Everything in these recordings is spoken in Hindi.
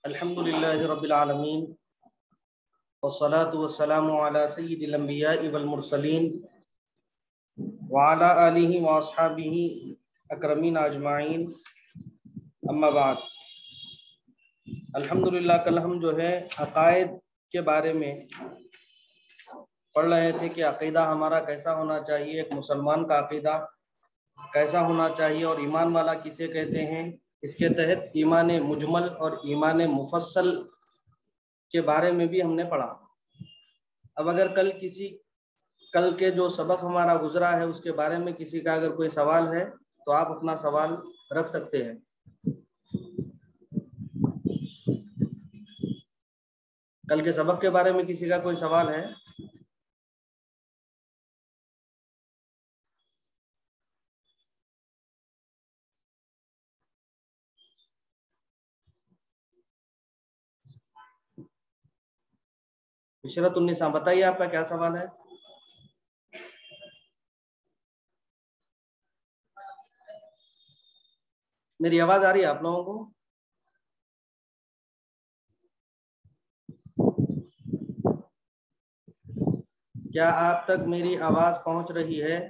अल्हम्दुलिल्लाहि रब्बिल आलमीन वस्सलातु वस्सलामु अला सय्यिदिल अंबिया'i वल मुरसलीन व अला आलिहि व अस्हाबिहि अकरमीन अजमाइन, अम्मा बाद। अल्हम्दुलिल्लाह, कल हम जो है अकायद के बारे में पढ़ रहे थे कि अकीदा हमारा कैसा होना चाहिए, एक मुसलमान का अकीदा कैसा होना चाहिए और ईमान वाला किसे कहते हैं। इसके तहत ईमान मुजमल और ईमान मुफस्सल के बारे में भी हमने पढ़ा। अब अगर कल के जो सबक हमारा गुजरा है उसके बारे में किसी का अगर कोई सवाल है तो आप अपना सवाल रख सकते हैं। कल के सबक के बारे में किसी का कोई सवाल है? इशरत उन्नीसा, बताइए आपका क्या सवाल है? मेरी आवाज आ रही है आप लोगों को? क्या आप तक मेरी आवाज पहुंच रही है?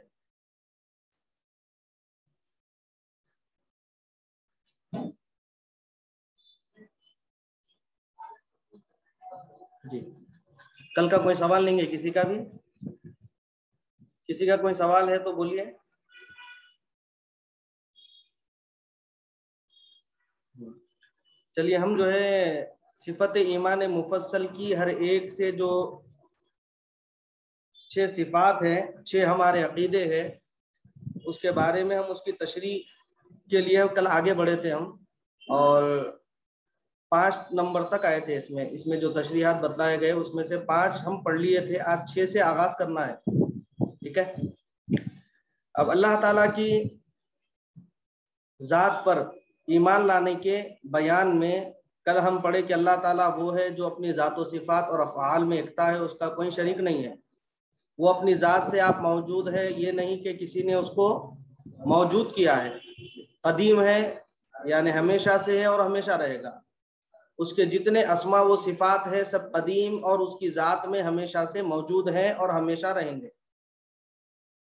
जी, कल का कोई सवाल नहीं है किसी का भी? किसी का कोई सवाल है तो बोलिए। चलिए, हम जो है सिफत ईमान मुफस्सल की हर एक से जो 6 सिफात है, 6 हमारे अकीदे हैं, उसके बारे में हम उसकी तशरीह के लिए हम कल आगे बढ़े थे हम, और 5 नंबर तक आए थे। इसमें जो तशरीहात बतलाए गए उसमें से 5 हम पढ़ लिए थे। आज 6 से आगाज करना है, ठीक है। अब अल्लाह ताला की जात पर ईमान लाने के बयान में कल हम पढ़े कि अल्लाह ताला वो है जो अपनी जात व सिफात और अफ़आल में एकता है, उसका कोई शरीक नहीं है। वो अपनी जात से आप मौजूद है, ये नहीं कि किसी ने उसको मौजूद किया है। कदीम है यानी हमेशा से है और हमेशा रहेगा। उसके जितने अस्मा व सिफात है सब कदीम और उसकी जात में हमेशा से मौजूद है और हमेशा रहेंगे।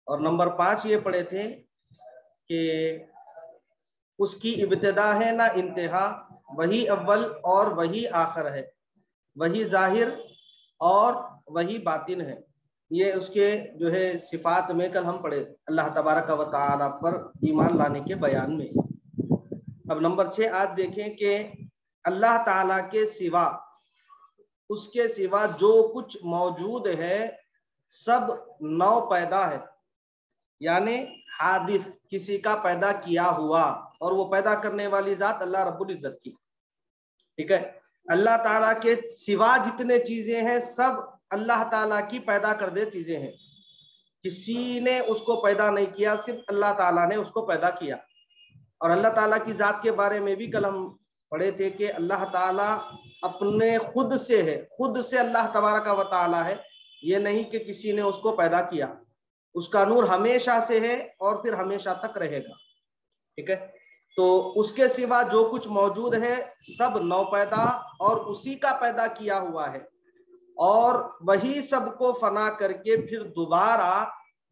और नंबर 5 ये पढ़े थे कि उसकी इब्तिदा है ना इंतहा, वही अव्वल और वही आखिर है, वही जाहिर और वही बातिन है। ये उसके जो है सिफात में कल हम पढ़े अल्लाह तबारक व तआला पर ईमान लाने के बयान में। अब नंबर 6 आज देखें कि अल्लाह ताला के सिवा, उसके सिवा जो कुछ मौजूद है सब नौ पैदा है, यानी हादिस, किसी का पैदा किया हुआ, और वो पैदा करने वाली जात अल्लाह रब्बुल इज्जत की, ठीक है। अल्लाह ताला के सिवा जितने चीजें हैं सब अल्लाह ताला की पैदा कर दे चीजें हैं। किसी ने उसको पैदा नहीं किया, सिर्फ अल्लाह ताला ने उसको पैदा किया। और अल्लाह ताला की जात के बारे में भी कल हम पढ़े थे कि अल्लाह ताला अपने खुद से है, खुद से अल्लाह तबारक व तआला है, ये नहीं कि किसी ने उसको पैदा किया। उसका नूर हमेशा से है और फिर हमेशा तक रहेगा, ठीक है। तो उसके सिवा जो कुछ मौजूद है सब नौपैदा और उसी का पैदा किया हुआ है, और वही सबको फना करके फिर दोबारा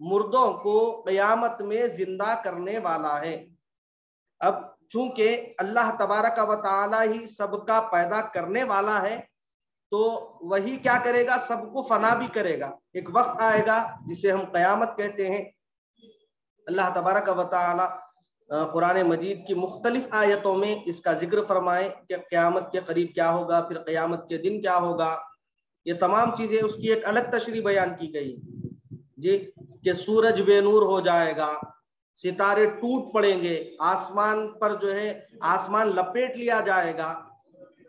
मुर्दों को क़यामत में जिंदा करने वाला है। अब चूंकि अल्लाह तबारक व तआला ही सबका पैदा करने वाला है, तो वही क्या करेगा, सबको फना भी करेगा। एक वक्त आएगा जिसे हम क़यामत कहते हैं। अल्लाह तबारक व तआला कुरान मजीद की मुख्तलिफ आयतों में इसका जिक्र फरमाए कि क़यामत के करीब क्या होगा, फिर क़यामत के दिन क्या होगा। ये तमाम चीज़ें उसकी एक अलग तशरीह बयान की गई जी, कि सूरज बेनूर हो जाएगा, सितारे टूट पड़ेंगे, आसमान पर जो है आसमान लपेट लिया जाएगा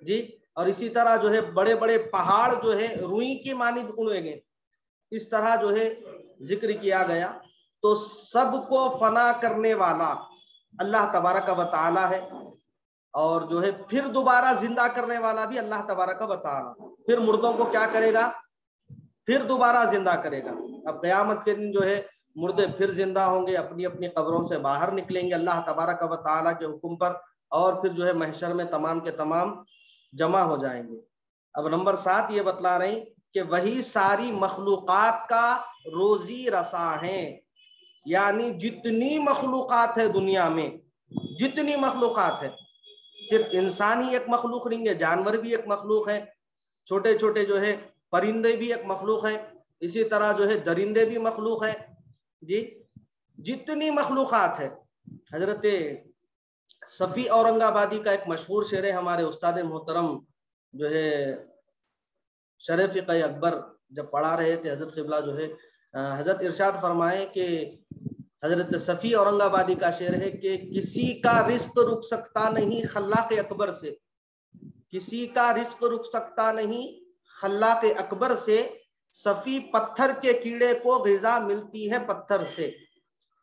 जी, और इसी तरह जो है बड़े बड़े पहाड़ जो है रुई की मानिंद उड़ेंगे। इस तरह जो है जिक्र किया गया। तो सबको फना करने वाला अल्लाह तबारक व तआला है, और जो है फिर दोबारा जिंदा करने वाला भी अल्लाह तबारक व तआला। फिर मुर्दों को क्या करेगा, फिर दोबारा जिंदा करेगा। अब क़यामत के दिन जो है मुर्दे फिर जिंदा होंगे, अपनी अपनी कब्रों से बाहर निकलेंगे अल्लाह तबारक व तआला के हुक्म पर। और फिर जो है महशर में तमाम के तमाम जमा हो जाएंगे। अब नंबर 7 ये बतला रही कि वही सारी मखलूकात का रोजी रसा है, यानी जितनी मखलूकात है दुनिया में, जितनी मखलूकात है, सिर्फ इंसान ही एक मखलूक नहीं है, जानवर भी एक मखलूक है, छोटे छोटे जो है परिंदे भी एक मखलूक है, इसी तरह जो है दरिंदे भी मखलूक है जी, जितनी मखलूकात है। हजरत सफ़ी औरंगाबादी का एक मशहूर शेर है, हमारे उस्ताद मोहतरम जो है शरफ अकबर जब पढ़ा रहे थे, हजरत क़िबला जो है हजरत इरशाद फरमाए कि हजरत सफ़ी औरंगाबादी का शेर है कि किसी का रिस्क रुक सकता नहीं खल्लाक़ अकबर से, किसी का रिस्क रुक सकता नहीं खल्लाक़ अकबर से, सफ़ी पत्थर के कीड़े को ग़िज़ा मिलती है पत्थर से।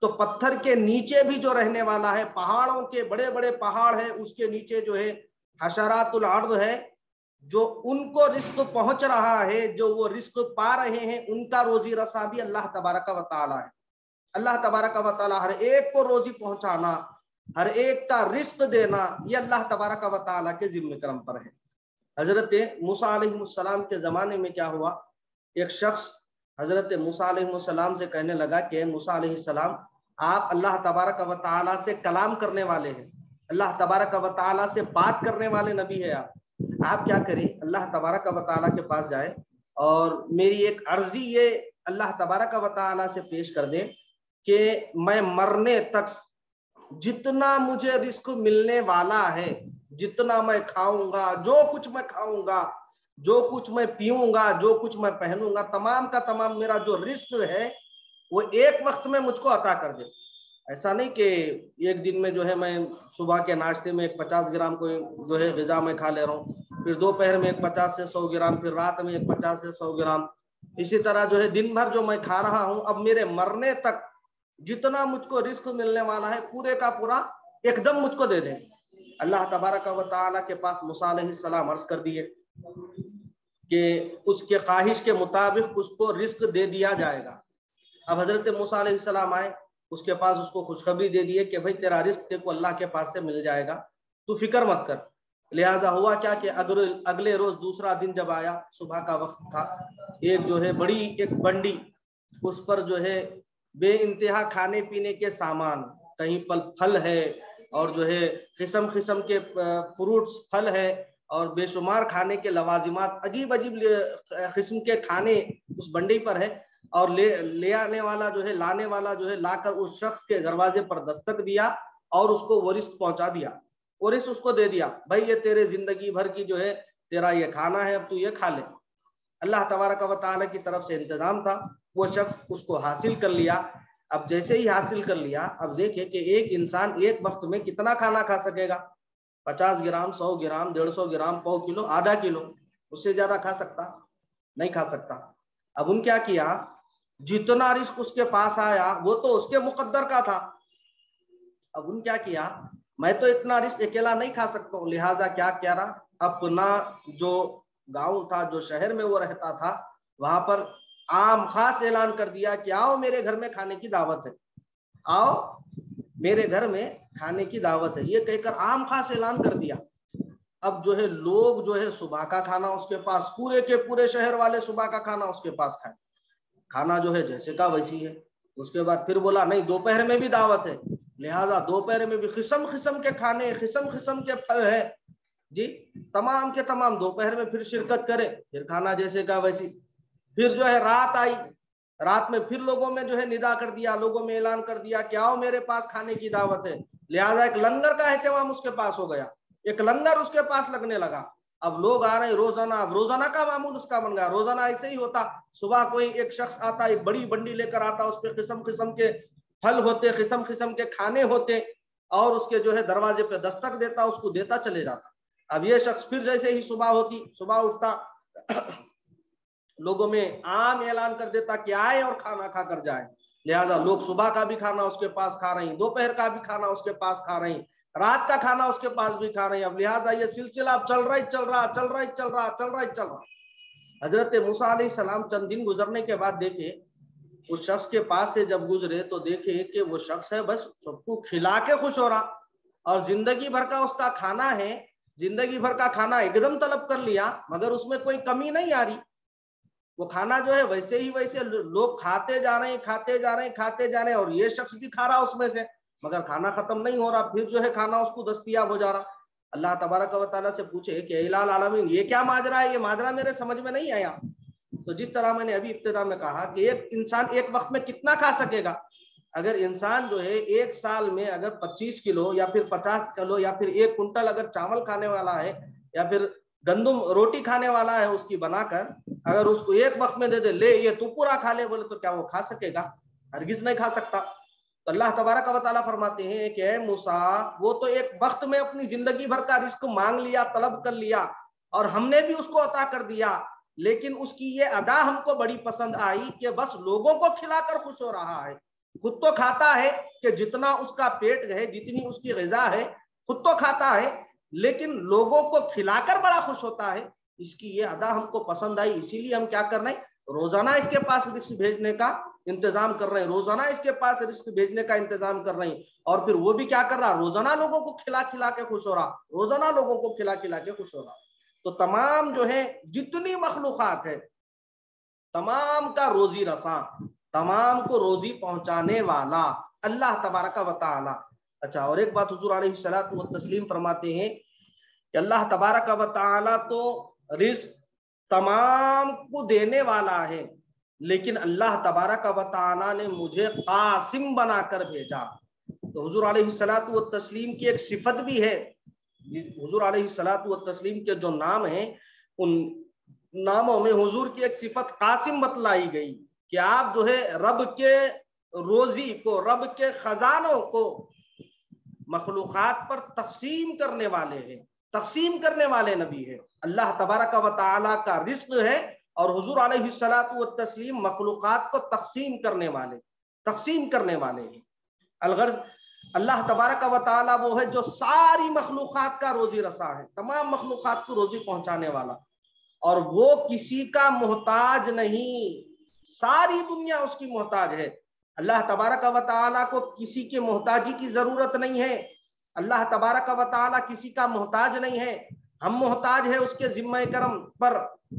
तो पत्थर के नीचे भी जो रहने वाला है, पहाड़ों के बड़े बड़े पहाड़ है, उसके नीचे जो है हशरातुल अर्द है, जो उनको रिस्क पहुंच रहा है, जो वो रिस्क पा रहे हैं, उनका रोजी रसा भी अल्लाह तबारक व तआला है। अल्लाह तबारक व तआला हर एक को रोजी पहुंचाना, हर एक का रिस्क देना, ये अल्लाह तबारक व तआला के जिम्मे करम पर है। हजरत मूसा अलैहिस्सलाम के जमाने में क्या हुआ, एक शख्स हजरत मूसा अलैहिस्सलाम से कहने लगा कि मूसा अलैहिस्सलाम, आप अल्लाह तबारक व तआला से कलाम करने वाले हैं, अल्लाह तबारक व तआला से बात करने वाले नबी है आप क्या करें, अल्लाह तबारक व तआला के पास जाए और मेरी एक अर्जी ये अल्लाह तबारक व तआला से पेश कर दे कि मैं मरने तक जितना मुझे रिस्क मिलने वाला है, जितना मैं खाऊंगा, जो कुछ मैं खाऊंगा, जो कुछ मैं पीऊंगा, जो कुछ मैं पहनूंगा, तमाम का तमाम मेरा जो रिस्क है वो एक वक्त में मुझको अता कर दे। ऐसा नहीं कि एक दिन में जो है मैं सुबह के नाश्ते में 50 ग्राम को जो है ग़िज़ा में खा ले रहा हूँ, फिर दोपहर में 50 से 100 ग्राम, फिर रात में 50 से 100 ग्राम, इसी तरह जो है दिन भर जो मैं खा रहा हूँ, अब मेरे मरने तक जितना मुझको रिस्क मिलने वाला है पूरे का पूरा एकदम मुझको दे दें। अल्लाह तबारक व तआला के पास मूसा अलैहिस्सलाम अर्ज कर दिए कि उसके ख्वाहिश के मुताबिक उसको रिस्क दे दिया जाएगा। अब हजरत मूसा अलैहिस्सलाम आए, उसके पास उसको खुशखबरी दे दी कि भाई तेरा रिस्क तेरे को अल्लाह के पास से मिल जाएगा, तू फिक्र मत कर। लिहाजा हुआ क्या कि अगले रोज दूसरा दिन जब आया, सुबह का वक्त था, एक जो है बड़ी एक बंडी, उस पर जो है बेइंतहा खाने पीने के सामान, कहीं पर फल है और जो है किस्म किस्म के फ्रूट्स फल है और बेशुमार खाने के लवाजिमात, अजीब अजीब किस्म के खाने उस बंडी पर है। और ले आने वाला जो है, लाने वाला जो है, लाकर उस शख्स के दरवाजे पर दस्तक दिया और उसको वो रिस्क पहुंचा दिया, वो रिस्क उसको दे दिया, भाई ये तेरे जिंदगी भर की जो है तेरा ये खाना है, अब तू ये खा ले। अल्लाह तबारक व तआला की तरफ से इंतजाम था, वो शख्स उसको हासिल कर लिया। अब जैसे ही हासिल कर लिया, अब देखे कि एक इंसान एक वक्त में कितना खाना खा सकेगा, 50 ग्राम, 100 ग्राम, 150 ग्राम, पाव किलो, आधा किलो, उससे ज्यादा खा सकता नहीं, खा सकता। अब उन क्या किया, जितना रिस्क उसके पास आया वो तो उसके मुकद्दर का था, अब उन क्या किया, मैं तो इतना रिस्क अकेला नहीं खा सकता हूँ, लिहाजा क्या कह रहा, अपना जो गांव था, जो शहर में वो रहता था, वहां पर आम खास ऐलान कर दिया कि आओ मेरे घर में खाने की दावत है, आओ मेरे घर में खाने की दावत है, ये कहकर आम खास ऐलान कर दिया। अब जो है लोग जो है सुबह का खाना उसके पास, पूरे के पूरे शहर वाले सुबह का खाना उसके पास खाए, खाना जो है जैसे का वैसी है। उसके बाद फिर बोला नहीं दोपहर में भी दावत है, लिहाजा दोपहर में भी किस्म किस्म के खाने, किस्म किस्म के फल है जी, तमाम के तमाम दोपहर में फिर शिरकत करे, फिर खाना जैसे का वैसी। फिर जो है रात आई, रात में फिर लोगों में जो है निदा कर दिया, लोगों में ऐलान कर दिया कि आओ मेरे पास खाने की दावत है, लिहाजा एक लंगर का एहतमाम उसके पास हो गया, एक लंगर उसके पास लगने लगा। अब लोग आ रहे रोजाना, अब रोजाना का मामूल उसका बन गया, रोजाना ऐसे ही होता, सुबह कोई एक शख्स आता, एक बड़ी बंडी लेकर आता, उस पर किस्म किस्म के फल होते, किस्म किस्म के खाने होते, और उसके जो है दरवाजे पे दस्तक देता, उसको देता चले जाता। अब ये शख्स फिर जैसे ही सुबह होती, सुबह उठता, लोगों में आम ऐलान कर देता कि आए और खाना खा कर जाए। लिहाजा लोग सुबह का भी खाना उसके पास खा रहे हैं, दोपहर का भी खाना उसके पास खा रहे हैं, रात का खाना उसके पास भी खा रहे हैं। अब लिहाजा ये सिलसिला अब चल रहा। हजरत मूसा अलैहिस्सलाम चंद दिन गुजरने के बाद देखे, उस शख्स के पास से जब गुजरे तो देखे कि वो शख्स है बस सबको खिला के खुश हो रहा, और जिंदगी भर का उसका खाना है, जिंदगी भर का खाना एकदम तलब कर लिया, मगर उसमें कोई कमी नहीं आ रही, वो खाना जो है वैसे ही वैसे लोग खाते जा रहे हैं, खाते जा रहे हैं, खाते जा रहे हैं, और ये शख्स भी खा रहा उसमें से, मगर खाना खत्म नहीं हो रहा, फिर जो है खाना उसको दस्तयाब हो जा रहा। अल्लाह तबारक व तआला से पूछे कि इलाल आलमीन, ये क्या माजरा है, ये माजरा मेरे समझ में नहीं आया। तो जिस तरह मैंने अभी इब्तिदा में कहा कि एक इंसान एक वक्त में कितना खा सकेगा, अगर इंसान जो है एक साल में अगर 25 किलो या फिर 50 किलो या फिर 1 कुंटल अगर चावल खाने वाला है, या फिर गंदुम रोटी खाने वाला है उसकी बनाकर, अगर उसको एक वक्त में दे दे, ले ये तू पूरा खा ले, बोले तो क्या वो खा सकेगा? हरगिज नहीं खा सकता। तो अल्लाह तबारक व तआला फरमाते हैं कि ऐ मूसा, वो तो एक वक्त में अपनी जिंदगी भर का रिस्क मांग लिया, तलब कर लिया, और हमने भी उसको अता कर दिया, लेकिन उसकी ये अदा हमको बड़ी पसंद आई कि बस लोगों को खिलाकर खुश हो रहा है। खुद तो खाता है कि जितना उसका पेट है, जितनी उसकी ग़िज़ा है, खुद तो खाता है, लेकिन लोगों को खिलाकर बड़ा खुश होता है। इसकी ये अदा हमको पसंद आई, इसीलिए हम क्या कर रहे हैं, रोजाना इसके पास रिस्क भेजने का इंतजाम कर रहे हैं, रोजाना इसके पास रिस्क भेजने का इंतजाम कर रहे हैं। और फिर वो भी क्या कर रहा, रोजाना लोगों को खिला खिला के खुश हो रहा, रोजाना लोगों को खिला खिला के खुश हो रहा। तो तमाम जो है जितनी मखलूकात है, तमाम का रोजी रसा, तमाम को रोजी पहुंचाने वाला अल्लाह तबारक व तआला। अच्छा, और एक बात हुजूर अलैहिस्सलातु व तस्लीम फरमाते हैं कि अल्लाह तबारक व तआला तो रिस्क तमाम को देने वाला है, लेकिन अल्लाह तबारक व तआला ने मुझे कासिम बनाकर भेजा। तो हुजूर अलैहिस्सलातु व तस्लीम की एक सिफत भी है, हुजूर अलैहिस्सलातु व तस्लीम के जो नाम हैं, उन नामों में हुजूर की एक सिफत कासिम बतलाई गई कि आप जो है रब के रोजी को, रब के खजानों को मखलूकात पर तकसीम करने वाले हैं, तकसीम करने वाले नबी है। अल्लाह तबारक व तआला का रिस्क है, और हुजूर अलैहिस्सलातु व तस्लीम मखलूकात को तकसीम करने वाले हैं। अलगर्ज अल्लाह तबारक व तआला वो है जो सारी मखलूकात का रोजी रसा है, तमाम मखलूकात को रोजी पहुंचाने वाला, और वो किसी का मोहताज नहीं, सारी दुनिया उसकी मोहताज है। अल्लाह तबारक व तआला को किसी के मोहताजी की जरूरत नहीं है, अल्लाह तबारक व तआला किसी का मोहताज नहीं है। हम मोहताज है उसके जिम्मे करम पर,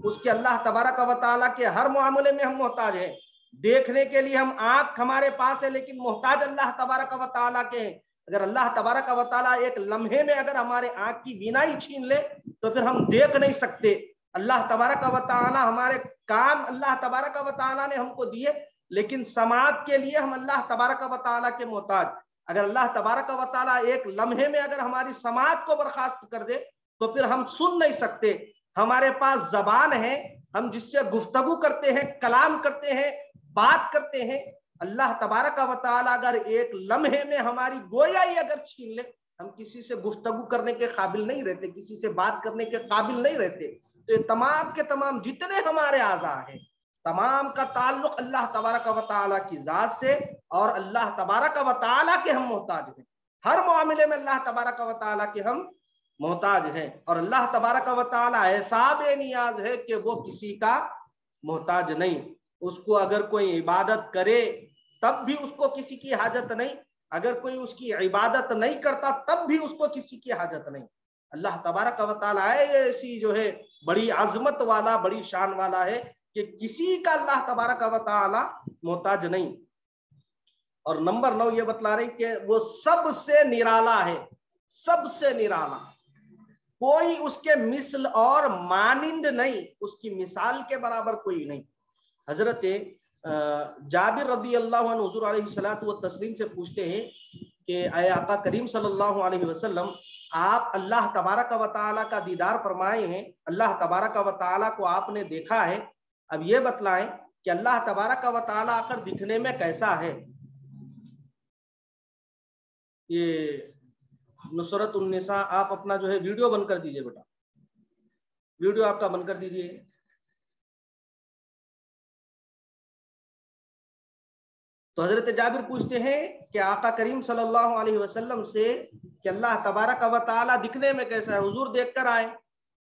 उसके अल्लाह तबारक व तआला के हर मामले में हम मोहताज है। देखने के लिए हम आंख हमारे पास है, लेकिन मोहताज अल्लाह तबारक व तआला के हैं। अगर अल्लाह तबारक व तआला एक लम्हे में अगर हमारे आंख की बीनाई छीन ले तो फिर हम देख नहीं सकते। अल्लाह तबारक व तआला हमारे कान अल्लाह तबारक व तआला ने हमको दिए, लेकिन समात के लिए हम अल्लाह तबारक व तआला के मोहताज। अगर अल्लाह तबारक व तआला एक लम्हे में अगर हमारी समात को बर्खास्त कर दे तो फिर हम सुन नहीं सकते। हमारे पास जबान है, हम जिससे गुफ्तगू करते हैं, कलाम करते हैं, बात करते हैं। अल्लाह तबारक व तआला अगर एक लम्हे में हमारी गोयाई अगर छीन ले, हम किसी से गुफ्तगू करने के काबिल नहीं रहते, किसी से बात करने के काबिल नहीं रहते। तो ये तमाम के तमाम जितने हमारे आज़ा हैं, तमाम का ताल्लुक अल्लाह तबारक व तआला की जात से, और अल्लाह तबारक व तआला के हम मोहताज हैं। हर मामले में अल्लाह तबारक व तआला के हम मोहताज हैं, और अल्लाह तबारक व तआला ऐसा बेनियाज है कि वो किसी का मोहताज नहीं। उसको अगर कोई इबादत करे तब भी उसको किसी की हाजत नहीं, अगर कोई उसकी इबादत नहीं करता तब भी उसको किसी की हाजत नहीं। अल्लाह तबारक व तआला ऐसी जो है बड़ी अजमत वाला, बड़ी शान वाला है कि किसी का अल्लाह तबारक व तआला मोहताज नहीं। और नंबर 9 ये बतला रहे कि वो सबसे निराला है, सबसे निराला, कोई उसके मिसल और मानिंद नहीं, उसकी मिसाल के बराबर कोई नहीं। हजरत जाबिर रदी अल्लाह अन्हु हुजूर अलैहिस्सलातु व तस्लीम से पूछते हैं कि आए आका करीम सल्लल्लाहु अलैहि वसल्लम, आप अल्लाह तबारक व तआला का दीदार फरमाए हैं, अल्लाह तबारक व तआला को आपने देखा है, अब ये बतलाएं कि अल्लाह तबारक व तआला आकर दिखने में कैसा है। ये नुसरत उन्निसा, आप अपना जो है वीडियो बंद कर दीजिए बेटा, वीडियो आपका बंद कर दीजिए। तो हजरत जाबिर पूछते हैं कि आका करीम सल्लल्लाहु अलैहि वसल्लम से कि अल्लाह तबारक व तआला दिखने में कैसा है। हुजूर देख कर आए,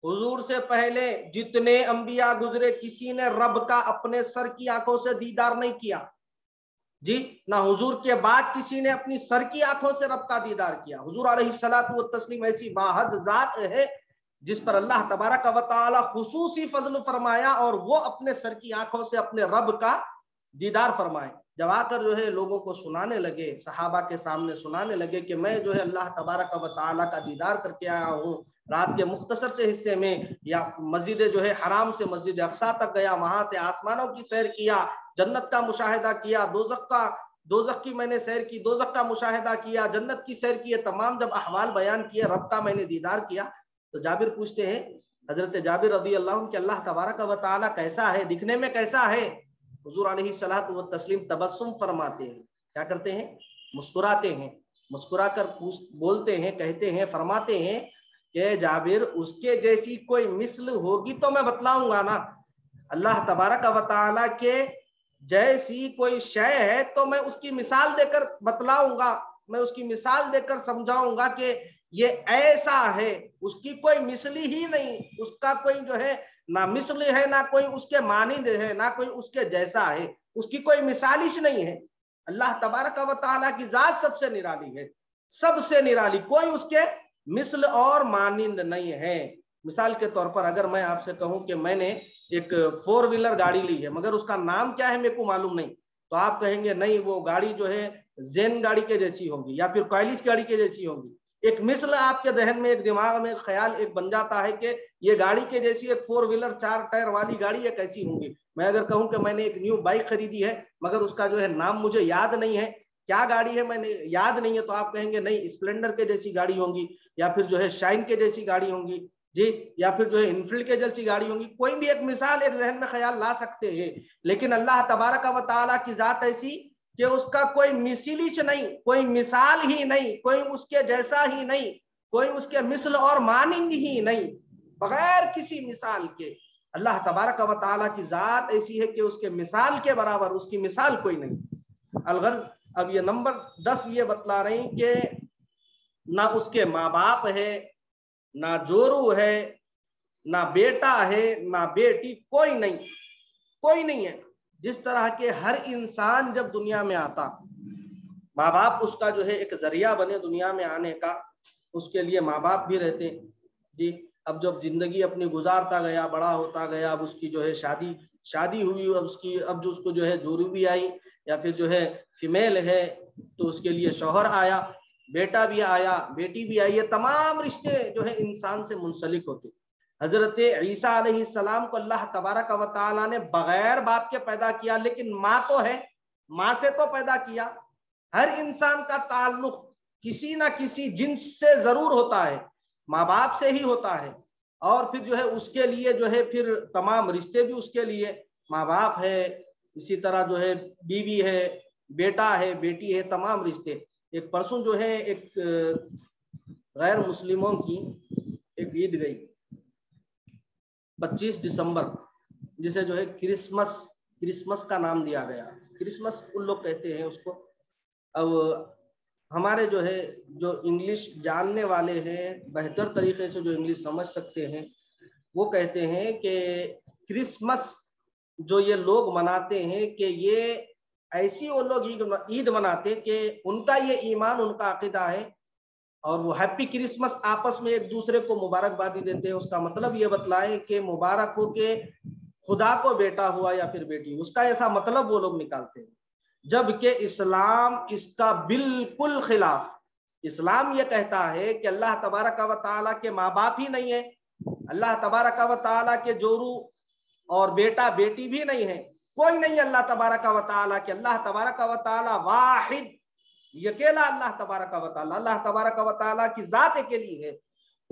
हुजूर से पहले जितने अंबिया गुजरे किसी ने रब का अपने सर की आंखों से दीदार नहीं किया। जी, ना हुजूर के बाद किसी ने अपनी सर की आंखों से रब का दीदार किया। हुजूर अलैहिस्सलातु व तस्लीम ऐसी बाहद जात है जिस पर अल्लाह तबारक व तआला खुसूसी फजल फरमाया और वो अपने सर की आंखों से अपने रब का दीदार फरमाए। जब आकर जो है लोगों को सुनाने लगे, सहाबा के सामने सुनाने लगे कि मैं जो है अल्लाह तबारक व तआला का दीदार करके आया हूँ रात के मुख्तसर से हिस्से में, या मस्जिद जो है हराम से मस्जिद अक्सा तक गया, वहां से आसमानों की सैर किया, जन्नत का मुशाहिदा किया, दोजख की मैंने सैर की, दोजख का मुशाहिदा किया, जन्नत की सैर की, तमाम जब अहवाल बयान किए, रब का मैंने दीदार किया। तो जाबिर पूछते हैं, हजरत जाबिर रदी अल्लाह अन्हु कि अल्लाह तबारक व तआला कैसा है, दिखने में कैसा है? हुजूर अलैहिस्सलातु व तस्लीम तबस्सुम फरमाते हैं, क्या करते हैं? मुस्कुराते हैं, मुस्कुरा कर बोलते हैं, कहते हैं, फरमाते हैं कि जाबिर उसके जैसी कोई मिस्ल होगी तो मैं बतलाऊंगा ना, अल्लाह तबारक व तआला के जैसी कोई शय है तो मैं उसकी मिसाल देकर बतलाऊंगा, मैं उसकी मिसाल देकर समझाऊंगा कि ये ऐसा है, उसकी कोई मिसली ही नहीं, उसका कोई जो है ना मिसल है, ना कोई उसके मानिंद है, ना कोई उसके जैसा है, उसकी कोई मिसालिश नहीं है। अल्लाह तबारक व तआला की जात सबसे निराली है, सबसे निराली, कोई उसके मिसल और मानिंद नहीं है। मिसाल के तौर पर अगर मैं आपसे कहूं कि मैंने एक 4 व्हीलर गाड़ी ली है मगर उसका नाम क्या है मेरे को मालूम नहीं, तो आप कहेंगे नहीं वो गाड़ी जो है जेन गाड़ी के जैसी होगी या फिर कॉयलिस गाड़ी के जैसी होगी। एक मिसल आपके जहन में, एक दिमाग में ख्याल एक बन जाता है कि ये गाड़ी के जैसी एक 4 व्हीलर 4 टायर वाली गाड़ी है कैसी होंगी। मैं अगर कहूं कि मैंने एक न्यू बाइक खरीदी है मगर उसका जो है नाम मुझे याद नहीं है, क्या गाड़ी है मैंने याद नहीं है, तो आप कहेंगे नहीं स्प्लेंडर के जैसी गाड़ी होंगी या फिर जो है शाइन के जैसी गाड़ी होंगी जी, या फिर जो है इनफील्ड के जैसी गाड़ी होंगी। कोई भी एक मिसाल एक जहन में ख्याल ला सकते हैं, लेकिन अल्लाह तबारक व तआला की जात ऐसी कि उसका कोई मिसिलिच नहीं, कोई मिसाल ही नहीं, कोई उसके जैसा ही नहीं, कोई उसके मिसल और मानिंद ही नहीं, बगैर किसी मिसाल के अल्लाह तबारक व तआला की जात ऐसी है कि उसके मिसाल के बराबर उसकी मिसाल कोई नहीं। अलगर्ज अब ये नंबर 10 ये बतला रही कि ना उसके माँ बाप है, ना जोरू है, ना बेटा है, ना बेटी, कोई नहीं, कोई नहीं है। जिस तरह के हर इंसान जब दुनिया में आता, माँ बाप उसका जो है एक जरिया बने दुनिया में आने का, उसके लिए माँ बाप भी रहते जी। अब जब जिंदगी अपनी गुजारता गया, बड़ा होता गया, अब उसकी जो है शादी हुई, अब उसकी अब जो उसको जो है जोरू भी आई या फिर जो है फीमेल है तो उसके लिए शौहर आया, बेटा भी आया, बेटी भी आई, ये तमाम रिश्ते जो है इंसान से मुंसलिक होते। हजरत ईसा अलैहिस्सलाम को अल्लाह तबारक व तआला ने बगैर बाप के पैदा किया, लेकिन माँ तो है, माँ से तो पैदा किया। हर इंसान का ताल्लुक किसी ना किसी जिन्स से जरूर होता है, माँ बाप से ही होता है, और फिर जो है उसके लिए जो है फिर तमाम रिश्ते भी उसके लिए माँ बाप है, इसी तरह जो है बीवी है, बेटा है, बेटी है, तमाम रिश्ते। एक परसों जो है एक गैर मुस्लिमों की एक ईद गई 25 दिसंबर, जिसे जो है क्रिसमस का नाम दिया गया। क्रिसमस उन लोग कहते हैं उसको। अब हमारे जो है जो इंग्लिश जानने वाले हैं, बेहतर तरीके से जो इंग्लिश समझ सकते हैं, वो कहते हैं कि क्रिसमस जो ये लोग मनाते हैं कि ये ऐसी वो लोग ईद मनाते कि उनका ये ईमान, उनका अकीदा है, और वो हैप्पी क्रिसमस आपस में एक दूसरे को मुबारकबादी देते हैं। उसका मतलब ये बतलाए कि मुबारक हो के खुदा को बेटा हुआ या फिर बेटी, उसका ऐसा मतलब वो लोग निकालते हैं, जबकि इस्लाम इसका बिल्कुल खिलाफ। इस्लाम ये कहता है कि अल्लाह तबारक व तआला के माँ बाप ही नहीं है, अल्लाह तबारक व तआला के जोरू और बेटा बेटी भी नहीं है, कोई नहीं अल्लाह तबारक व तआला के। अल्लाह तबारक व तआला वाहिद, अकेला अल्लाह तबारक व तआला, अल्लाह तबारक व तआला की जात अकेली है,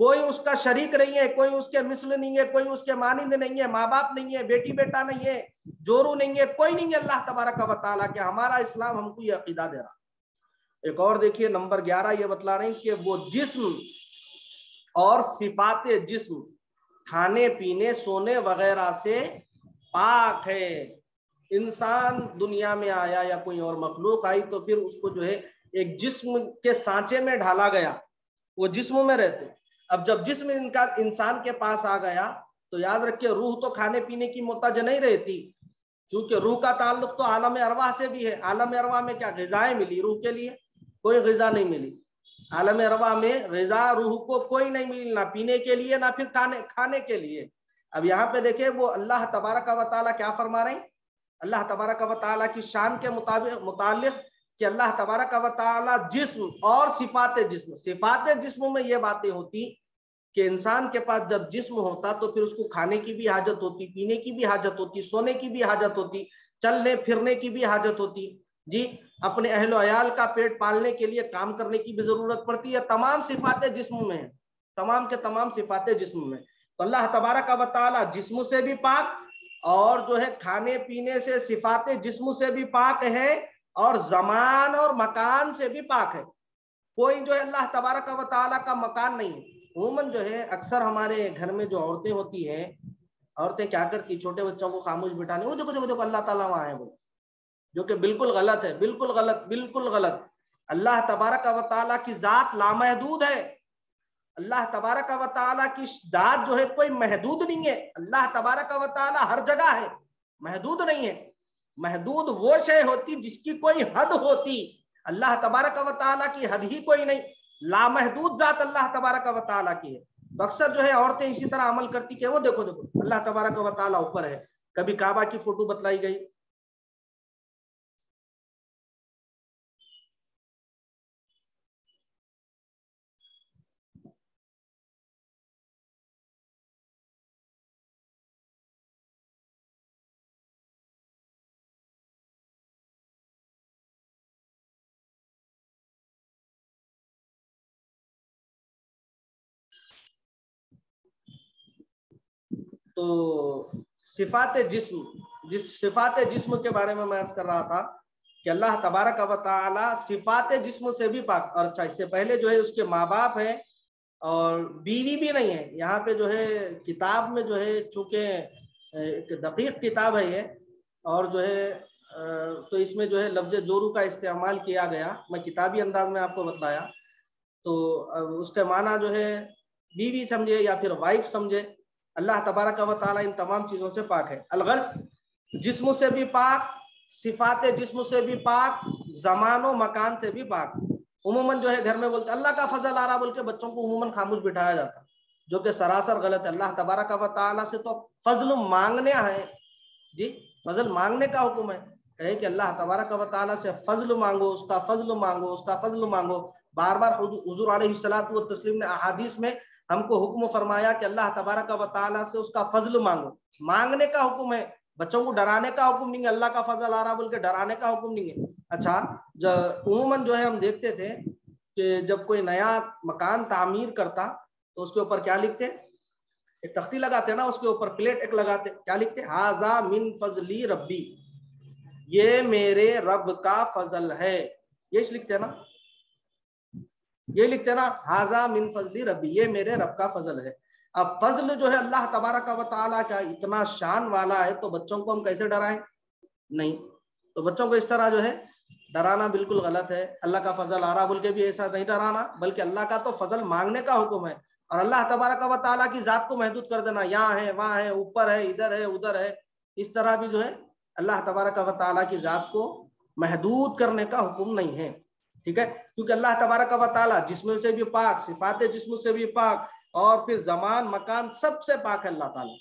कोई उसका शरीक नहीं है, कोई उसके मिसल नहीं है, कोई उसके मानिंद नहीं है, माँ बाप नहीं है, बेटी बेटा नहीं है, जोरू नहीं है, कोई नहीं है अल्लाह तबारक व तआला के। हमारा इस्लाम हमको ये अकीदा दे रहा। एक और देखिए नंबर 11 ये बतला रहे हैं कि वो जिस्म और सिफाते जिस्म खाने पीने सोने वगैरह से पाक है। इंसान दुनिया में आया या कोई और मखलूक आई तो फिर उसको जो है एक जिस्म के सांचे में ढाला गया, वो जिस्म में रहते। अब जब जिस्म इनका इंसान के पास आ गया तो याद रखिए रूह तो खाने पीने की मोहताज नहीं रहती, चूंकि रूह का ताल्लुक तो आलम अरवाह से भी है। आलम अरवाह में क्या ग़िज़ाएं मिली रूह के लिए? कोई ग़िज़ा नहीं मिली। आलम अरवाह में ग़िज़ा रूह को कोई नहीं मिली, ना पीने के लिए ना फिर खाने के लिए। अब यहाँ पे देखे वो अल्लाह तबारक व तआला क्या फरमा रहे हैं। अल्लाह तबारक व तआला की शान के मुतालिक कि अल्लाह तबारक व तआला जिस्म और सिफात जिस्म में ये बातें होती कि इंसान के पास जब जिस्म होता तो फिर उसको खाने की भी हाजत होती, पीने की भी हाजत होती, सोने की भी हाजत होती, चलने फिरने की भी हाजत होती जी, अपने अहलो अयाल का पेट पालने के लिए काम करने की भी जरूरत पड़ती है। तमाम सिफातें जिस्म में है, तमाम के तमाम सिफातें जिस्म में। तो अल्लाह तबारक व तआला जिस्म से भी पाक और जो है खाने पीने से सिफातें जिस्म से भी पाक है और जमान और मकान से भी पाक है। कोई जो है अल्लाह तबारक व तआला का मकान नहीं है। उमूमन जो है अक्सर हमारे घर में जो औरतें होती हैं, औरतें क्या करती, छोटे बच्चों को खामोश बिठाने, वो देखो देखो देखो अल्लाह ताला वहां है, वो जो कि बिल्कुल गलत है, बिल्कुल गलत, बिल्कुल गलत। अल्लाह तबारक व तआला की जात लामहदूद है। अल्लाह तबारक व तआला की दात जो है कोई महदूद नहीं है। अल्लाह तबारक व तआला हर जगह है, महदूद नहीं है। महदूद वो शय होती जिसकी कोई हद होती, अल्लाह तबारक व तआला की हद ही कोई नहीं। लामहदूद जात अल्लाह तबारक व तआला की है। तो अक्सर जो है औरतें इसी तरह अमल करती कि वो देखो देखो अल्लाह तबारक व तआला ऊपर है। कभी काबा की फोटो बतलाई गई, तो सिफात जिस्म के बारे में मैं अर्ज कर रहा था कि अल्लाह तबारक व तआला सिफात जिस्म से भी पाक। और अच्छा, इससे पहले जो है उसके माँ बाप है और बीवी भी नहीं है। यहाँ पे जो है किताब में जो है चूंकि एक दकीक किताब है ये, और जो है तो इसमें जो है लफ्ज जोरू का इस्तेमाल किया गया। मैं किताबी अंदाज में आपको बताया, तो उसके माना जो है बीवी समझे या फिर वाइफ समझे। अल्लाह तबारक व तआला इन तमाम चीज़ों से पाक है। अलगर्ज जिस्म से भी पाक, सिफात जिस्म से भी पाक, जमानो मकान से भी पाक। उमूमन जो है घर में बोलते अल्लाह का फजल आ रहा बोल के बच्चों को उमूमन खामोश बिठाया जाता, जो कि सरासर गलत है। अल्लाह तबारक व तआला से तो फजल मांगने है जी, फजल मांगने का हुक्म है। कहे कि अल्लाह तबारक व तआला से फजल मांगो, उसका फजल मांगो, उसका फजल मांगो। बार बार हुजूर अलैहिस्सलातु व तस्लीम ने अहादीस में हमको हुक्म फरमाया कि अल्लाह तबारक व तआला से उसका फजल मांगो। मांगने का हुक्म है, बच्चों को डराने का हुक्म नहीं है। अल्लाह का फजल आ रहा बोल के डराने का हुक्म नहीं है। अच्छा, जब उमूमन जो है हम देखते थे कि जब कोई नया मकान तामीर करता तो उसके ऊपर क्या लिखते, एक तख्ती लगाते ना, उसके ऊपर प्लेट एक लगाते, क्या लिखते, हाजा मिन फजली रब्बी, ये मेरे रब का फजल है। ये लिखते ना, ये लिखते ना, हाजा मिन फजली रब्बी, ये मेरे रब का फजल है। अब फजल जो है अल्लाह तबारक व तआला का इतना शान वाला है, तो बच्चों को हम कैसे डराएं? नहीं, तो बच्चों को इस तरह जो है डराना बिल्कुल गलत है। अल्लाह का फजल आ रहा बोल के भी ऐसा नहीं डराना, बल्कि अल्लाह का तो फजल मांगने का हुक्म है। और अल्लाह तबारक व तआला की जात को महदूद कर देना, यहाँ है, वहां है, ऊपर है, इधर है, उधर है, इस तरह भी जो है अल्लाह तबारक व तआला की जात को महदूद करने का हुक्म नहीं है। ठीक है, क्योंकि अल्लाह तबारक व तआला जिस्म से भी पाक, सिफात जिस्म से भी पाक, और फिर जमान मकान सबसे पाक है अल्लाह ताला।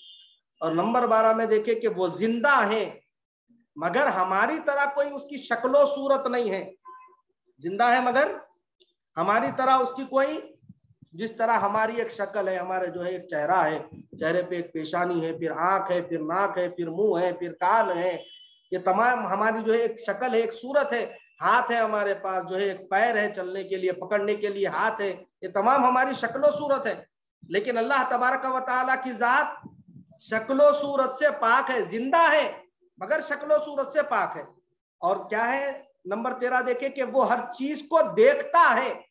और नंबर 12 में देखे कि वो जिंदा है मगर हमारी तरह कोई उसकी शक्लो सूरत नहीं है। जिंदा है मगर हमारी तरह उसकी कोई, जिस तरह हमारी एक शक्ल है, हमारे जो है एक चेहरा है, चेहरे पे एक पेशानी है, फिर आंख है, फिर नाक है, फिर मुंह है, फिर कान है, ये तमाम हमारी जो है एक शक्ल है, एक सूरत है। हाथ है हमारे पास, जो है एक पैर है, चलने के लिए, पकड़ने के लिए हाथ है, ये तमाम हमारी शक्लो सूरत है। लेकिन अल्लाह तबारक व तआला की जात शक्लो सूरत से पाक है, जिंदा है मगर शक्लो सूरत से पाक है। और क्या है नंबर 13 देखे कि वो हर चीज को देखता है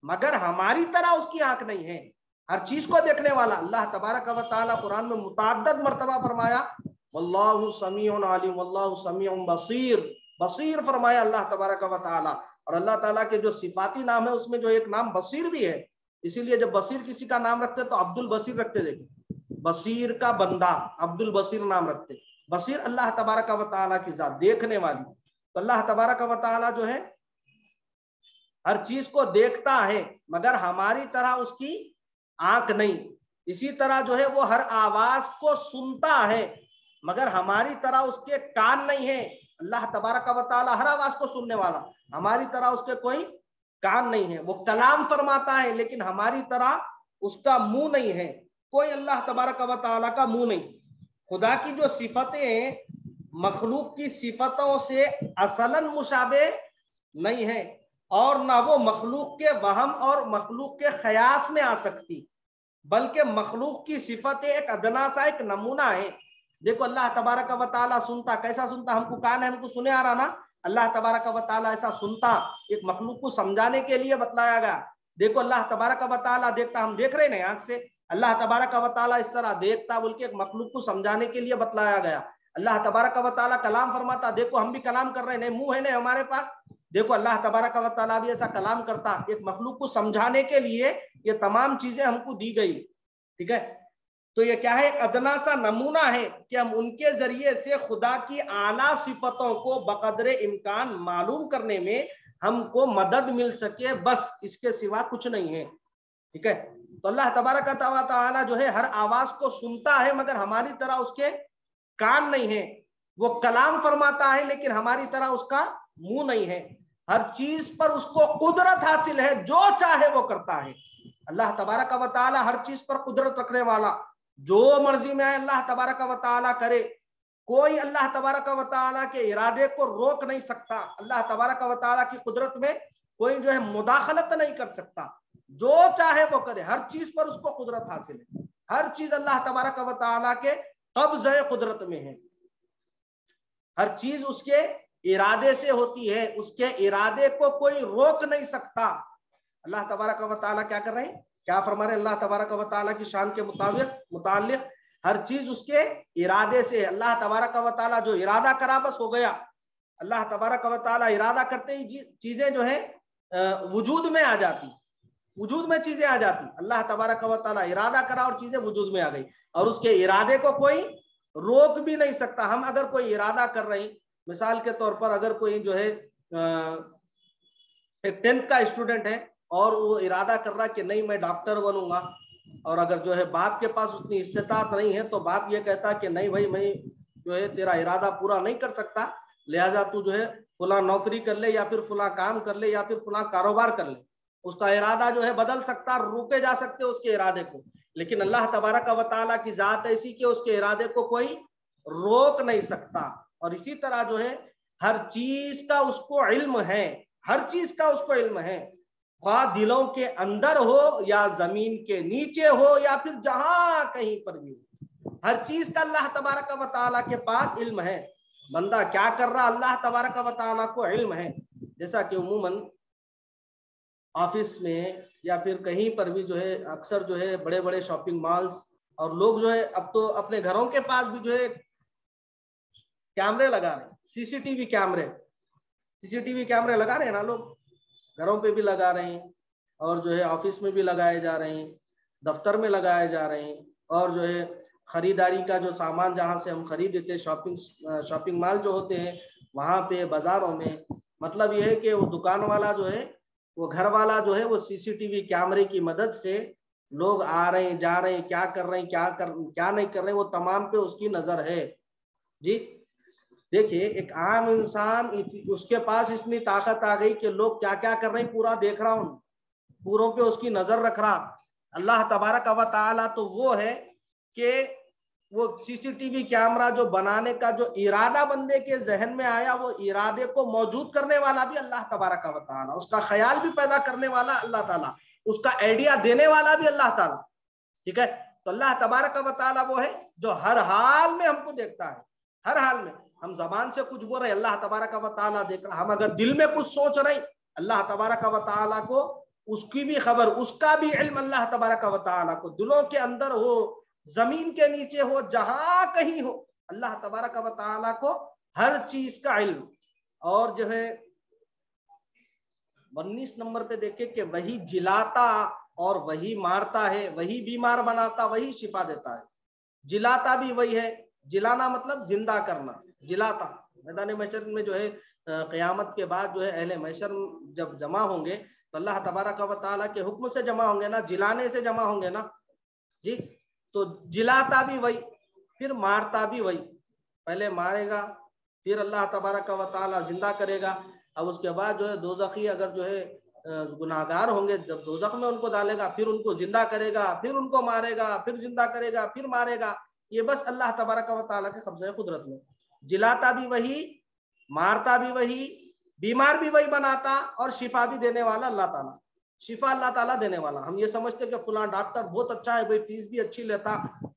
मगर हमारी तरह उसकी आंख नहीं है। हर चीज को देखने वाला अल्लाह तबारक व तआला कुरान में मुतअद्दिद मर्तबा फरमाया वल्लाहु समीउन अलीम, वल्लाहु समीउन बसीर, बसीर फरमाया अल्लाह तबारक व तआला। और अल्लाह ताला के जो सिफाती नाम है उसमें जो एक नाम बसीर भी है। इसीलिए जब बसीर किसी का नाम रखते तो अब्दुल बसीर रखते, देखे बसीर का बंदा, अब्दुल बसीर नाम रखते। बसीर अल्लाह तबारक व तआला की जात, देखने वाली। तो अल्लाह तबारक व तआला जो है हर चीज को देखता है, मगर हमारी तरह उसकी आंख नहीं। इसी तरह जो है वो हर आवाज को सुनता है, मगर हमारी तरह उसके कान नहीं है। अल्लाह तबारक व तआला हर आवाज को सुनने वाला, हमारी तरह उसके कोई कान नहीं है। वो कलाम फरमाता है, लेकिन हमारी तरह उसका मुंह नहीं है। कोई अल्लाह तबारक व तआला का मुंह नहीं। खुदा की जो सिफतें हैं मखलूक की सिफतों से असलन मुशाबे नहीं है, और ना वो मखलूक के वहम और मखलूक के ख्यास में आ सकती, बल्कि मखलूक की सिफतें एक अदना सा एक नमूना है। देखो अल्लाह तबारक व तआला सुनता, कैसा सुनता? हमको कान है, हमको सुने आ रहा ना। अल्लाह तबारक व तआला ऐसा सुनता, एक मखलूक को समझाने के लिए बतलाया गया। देखो अल्लाह तबारक व तआला देखता, हम देख रहे नहीं आंख से, अल्लाह तबारक व तआला इस तरह देखता बोल के एक मखलूक को समझाने के लिए बतलाया गया। अल्लाह तबारक व तआला कलाम फरमाता, देखो हम भी कलाम कर रहे हैं, नहीं मुंह है नहीं हमारे पास। देखो अल्लाह तबारक व तआला भी ऐसा कलाम करता, एक मखलूक को समझाने के लिए ये तमाम चीजें हमको दी गई। ठीक है, तो ये क्या है? एक अदना सा नमूना है कि हम उनके जरिए से खुदा की आला सिफतों को बकदरे इम्कान मालूम करने में हमको मदद मिल सके, बस इसके सिवा कुछ नहीं है। ठीक है, तो अल्लाह तबारक व तआला जो है हर आवाज को सुनता है, मगर हमारी तरह उसके कान नहीं है। वो कलाम फरमाता है, लेकिन हमारी तरह उसका मुंह नहीं है। हर चीज पर उसको कुदरत हासिल है, जो चाहे वो करता है। अल्लाह तबारक व तआला हर चीज पर कुदरत रखने वाला, जो मर्जी में आए अल्लाह तबारक व तआला करे। कोई अल्लाह तबारक व तआला के इरादे को रोक नहीं सकता। अल्लाह तबारक व तआला की कुदरत में कोई जो है मुदाखलत नहीं कर सकता, जो चाहे वो करे। हर चीज पर उसको कुदरत हासिल है, हर चीज अल्लाह तबारक व तआला के कब्ज़े कुदरत में है। हर चीज उसके इरादे से होती है, उसके इरादे को कोई रोक नहीं सकता। अल्लाह तबारक व तआला क्या कर रहे हैं, क्या फरमा रहे हैं? अल्लाह तबारक व तआला की शान के मुतालिक हर चीज उसके इरादे से। अल्लाह तबारक व तआला जो इरादा करा बस हो गया। अल्लाह तबारक व तआला इरादा करते ही चीजें जो है वजूद में आ जाती, वजूद में चीजें आ जाती। अल्लाह तबारक व तआला इरादा करा और चीजें वजूद में आ गई, और उसके इरादे को कोई रोक भी नहीं सकता। हम अगर कोई इरादा कर रहे हैं, मिसाल के तौर पर अगर कोई जो है एक 10th का स्टूडेंट है और वो इरादा कर रहा है कि नहीं मैं डॉक्टर बनूंगा, और अगर जो है बाप के पास उतनी इस्तेताअत नहीं है, तो बाप ये कहता है कि नहीं भाई मैं जो है तेरा इरादा पूरा नहीं कर सकता, लिहाजा तू जो है फुला नौकरी कर ले, या फिर फुला काम कर ले, या फिर फुला कारोबार कर ले। उसका इरादा जो है बदल सकता, रोके जा सकते उसके इरादे को। लेकिन अल्लाह तबारक व तआला की जात ऐसी कि उसके इरादे को कोई रोक नहीं सकता। और इसी तरह जो है हर चीज का उसको इल्म है, हर चीज का उसको इल्म है, ख्वाह दिलों के अंदर हो या जमीन के नीचे हो या फिर जहां कहीं पर भी हो, हर चीज का अल्लाह तबारक व तआला के पास इल्म है। बंदा क्या कर रहा अल्लाह तबारक व तआला को इल्म है। जैसा कि उमूमन ऑफिस में या फिर कहीं पर भी जो है अक्सर जो है बड़े बड़े शॉपिंग मॉल्स, और लोग जो है अब तो अपने घरों के पास भी जो है कैमरे लगा रहे हैं, सीसीटीवी कैमरे लगा रहे हैं ना लोग, घरों पे भी लगा रहे हैं, और जो है ऑफिस में भी लगाए जा रहे हैं, दफ्तर में लगाए जा रहे हैं। और जो है खरीदारी का जो सामान जहां से हम खरीदते हैं, शॉपिंग मॉल जो होते हैं वहां पे, बाजारों में, मतलब ये है कि वो दुकान वाला जो है, वो घर वाला जो है, वो सीसीटीवी कैमरे की मदद से लोग आ रहे हैं जा रहे हैं, क्या कर रहे हैं क्या नहीं कर रहे हैं, वो तमाम पे उसकी नजर है जी। देखिए एक आम इंसान, उसके पास इतनी ताकत आ गई कि लोग क्या क्या कर रहे हैं पूरा देख रहा हूं, पूरों पे उसकी नजर रख रहा। अल्लाह तबारक व तआला तो वो है कि वो सीसीटीवी कैमरा जो बनाने का जो इरादा बंदे के जहन में आया, वो इरादे को मौजूद करने वाला भी अल्लाह तबारक व तआला, उसका ख्याल भी पैदा करने वाला अल्लाह ताला, उसका आइडिया देने वाला भी अल्लाह ताला। ठीक है, तो अल्लाह तबारक व तआला वो है जो हर हाल में हमको देखता है, हर हाल में। हम जबान से कुछ बोल रहे हैं, अल्लाह तबारक व तआला देख रहा। हम अगर दिल में कुछ सोच रहे, अल्लाह तबारक व तआला को उसकी भी खबर, उसका भी इल्म अल्लाह तबारक व तआला को, दिलों के अंदर हो, जमीन के नीचे हो, जहां कहीं हो, अल्लाह तबारक व तआला को हर चीज का इल्म। और जो है 19 नंबर पे देखे कि वही जिलाता और वही मारता है, वही बीमार बनाता, वही शिफा देता है। जिलाता भी वही है, जिलाना मतलब जिंदा करना, जिलाता। मैदान महशर में जो है क़यामत के बाद जो है अहले महशर जब जमा होंगे तो अल्लाह तबारक व तआला के हुक्म से जमा होंगे ना, जिलाने से जमा होंगे ना जी। तो जिलाता भी वही, फिर मारता भी वही। पहले मारेगा, फिर अल्लाह तबारक व तआला जिंदा करेगा। अब उसके बाद जो है दोज़खी अगर जो है गुनाहगार होंगे, जब दोज़ख में उनको डालेगा, फिर उनको जिंदा करेगा, फिर उनको मारेगा, फिर जिंदा करेगा, फिर मारेगा। ये बस अल्लाह तबारक व तआला के कब्ज़े कुदरत में। जिलाता भी वही, मारता भी वही, बीमार भी वही बनाता, और शिफा भी देने वाला अल्लाह ताला। शिफा अल्लाह ताला देने वाला। हम ये समझते कि फलां डॉक्टर बहुत अच्छा है भाई, फीस भी अच्छी लेता,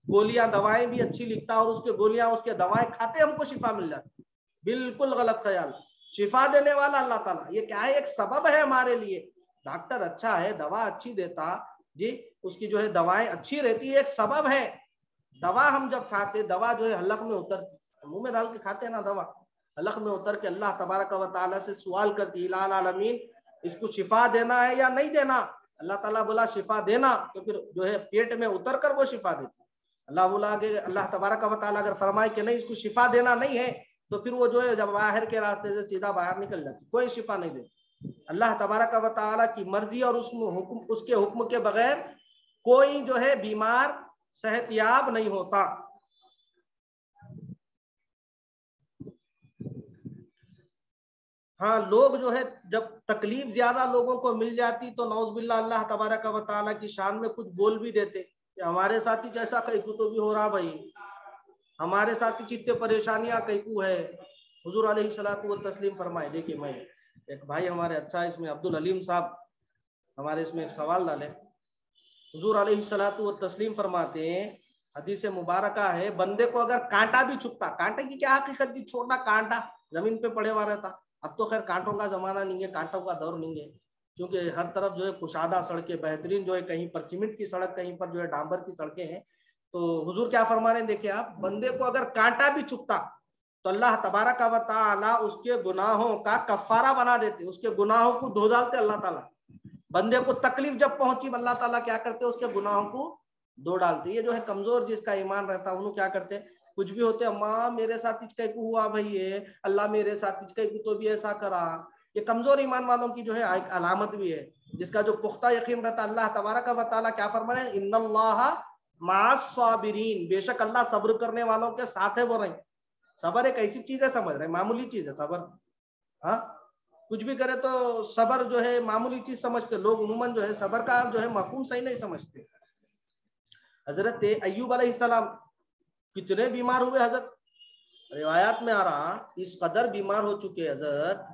गोलियां दवाएं भी अच्छी लिखता, और उसके गोलियां उसके दवाएं खाते हमको शिफा मिल जाती। बिल्कुल गलत ख्याल। शिफा देने वाला अल्लाह ताला। ये क्या है, एक सबब है हमारे लिए। डॉक्टर अच्छा है, दवा अच्छी देता जी, उसकी जो है दवाएं अच्छी रहती है, एक सबब है। दवा हम जब खाते, दवा जो है हलक में उतरती, मुंह में डाल के खाते हैं ना दवा, हलक में उतर के अल्लाह तबारक व तआला से सवाल करती, इलाल आलमीन इसको शिफा देना है या नहीं देना। अल्लाह ताला बोला शिफा देना, तो फिर जो है पेट में उतर कर वो शिफा देती। अल्लाह बोला कि अल्लाह तबारक व तआला अगर फरमाए कि नहीं इसको शिफा देना नहीं है, तो फिर वो जो है जब बाहर के रास्ते से सीधा बाहर निकल जाती, कोई शिफा नहीं देती। अल्लाह तबारक व तआला की मर्जी और उसके हुक्म के बगैर कोई जो है बीमार सेहतयाब नहीं होता। हाँ, लोग जो है जब तकलीफ ज्यादा लोगों को मिल जाती तो नौज़बिल्लाह अल्लाह तबारक व तआला की शान में कुछ बोल भी देते कि हमारे साथी जैसा कैकू तो भी हो रहा भाई, हमारे साथी जितने परेशानियां कैकू है। हुजूर अलैहिस्सलातु व तस्लीम फरमाए। देखिए, मैं एक भाई हमारे अच्छा इसमें अब्दुल अलीम साहब हमारे इसमें एक सवाल डाले। हुजूर अलैहिस्सलातु व तस्लीम फरमाते हैं, हदीस मुबारका है, बंदे को अगर कांटा भी चुभता, कांटे की क्या हकीकत थी, छोटा कांटा जमीन पे पड़े हुआ रहता। अब तो खैर कांटों का जमाना नहीं है, कांटों का दौर नहीं है, क्योंकि हर तरफ जो है कुशादा सड़कें, बेहतरीन जो है, कहीं पर सीमेंट की सड़क, कहीं पर जो है डांबर की सड़कें हैं। तो हुजूर क्या फरमा रहे हैं, देखिए आप, बंदे को अगर कांटा भी चुभता तो अल्लाह तबारक व तआला उसके गुनाहों का कफारा बना देते, उसके गुनाहों को धो डालते अल्लाह ताला। बंदे को तकलीफ जब पहुंची, अल्लाह ताला क्या करते, उसके गुनाहों को धो डालते। ये जो है कमजोर जिसका ईमान रहता है, उन्होंने क्या करते, कुछ भी होते, अम्मा मेरे साथ इचका को हुआ भाई, ये अल्लाह मेरे साथ इचका को तो भी ऐसा करा। ये कमजोर ईमान वालों की जो है एक अलामत भी है। जिसका जो पुख्ता यकीन रहता, अल्लाह तबारक व तआला क्या फरमा रहे हैं, इन्नल्लाह माअस साबिरीन, बेशक अल्लाह सब्र करने वालों के साथ है। बोल रहे हैं सबर एक ऐसी चीज है, समझ रहे, मामूली चीज है सबर। हाँ, कुछ भी करे तो सबर जो है मामूली चीज समझते लोग, उम्मन जो है सबर का जो है मफहूम सही नहीं समझते। हजरत अय्यूब अलैहिस्सलाम कितने बीमार हुए हजरत, रिवायात में आ रहा, इस कदर बीमार हो चुके हजरत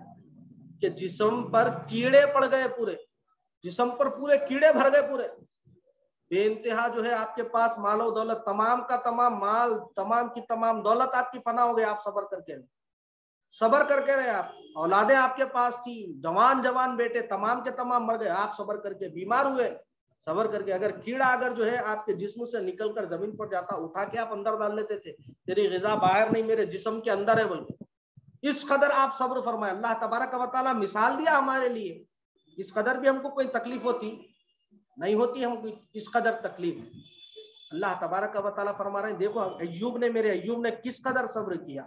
कि जिस्म पर कीड़े पड़ गए, पूरे जिस्म पर पूरे कीड़े भर गए पूरे। बेइंतहा जो है आपके पास मालो दौलत, तमाम का तमाम माल, तमाम की तमाम दौलत आपकी फना हो गई, आप सबर करके रहे, सबर करके रहे आप। औलादे आपके पास थी, जवान जवान बेटे तमाम के तमाम मर गए, आप सबर करके बीमार हुए, सबर करके। अगर कीड़ा अगर जो है आपके जिस्म से निकलकर जमीन पर जाता, उठा के आप अंदर डाल लेते थे, तेरी ग़िज़ा बाहर नहीं मेरे जिस्म के अंदर है, बल्कि इस कदर आप सब्र फरमाए। अल्लाह तबारक व तआला मिसाल दिया हमारे लिए, इस कदर भी हमको कोई तकलीफ होती नहीं होती, हमको इस कदर तकलीफ। अल्लाह तबारक व तआला फरमा रहे हैं, देखो अय्यूब ने, मेरे अय्यूब ने किस कदर सब्र किया।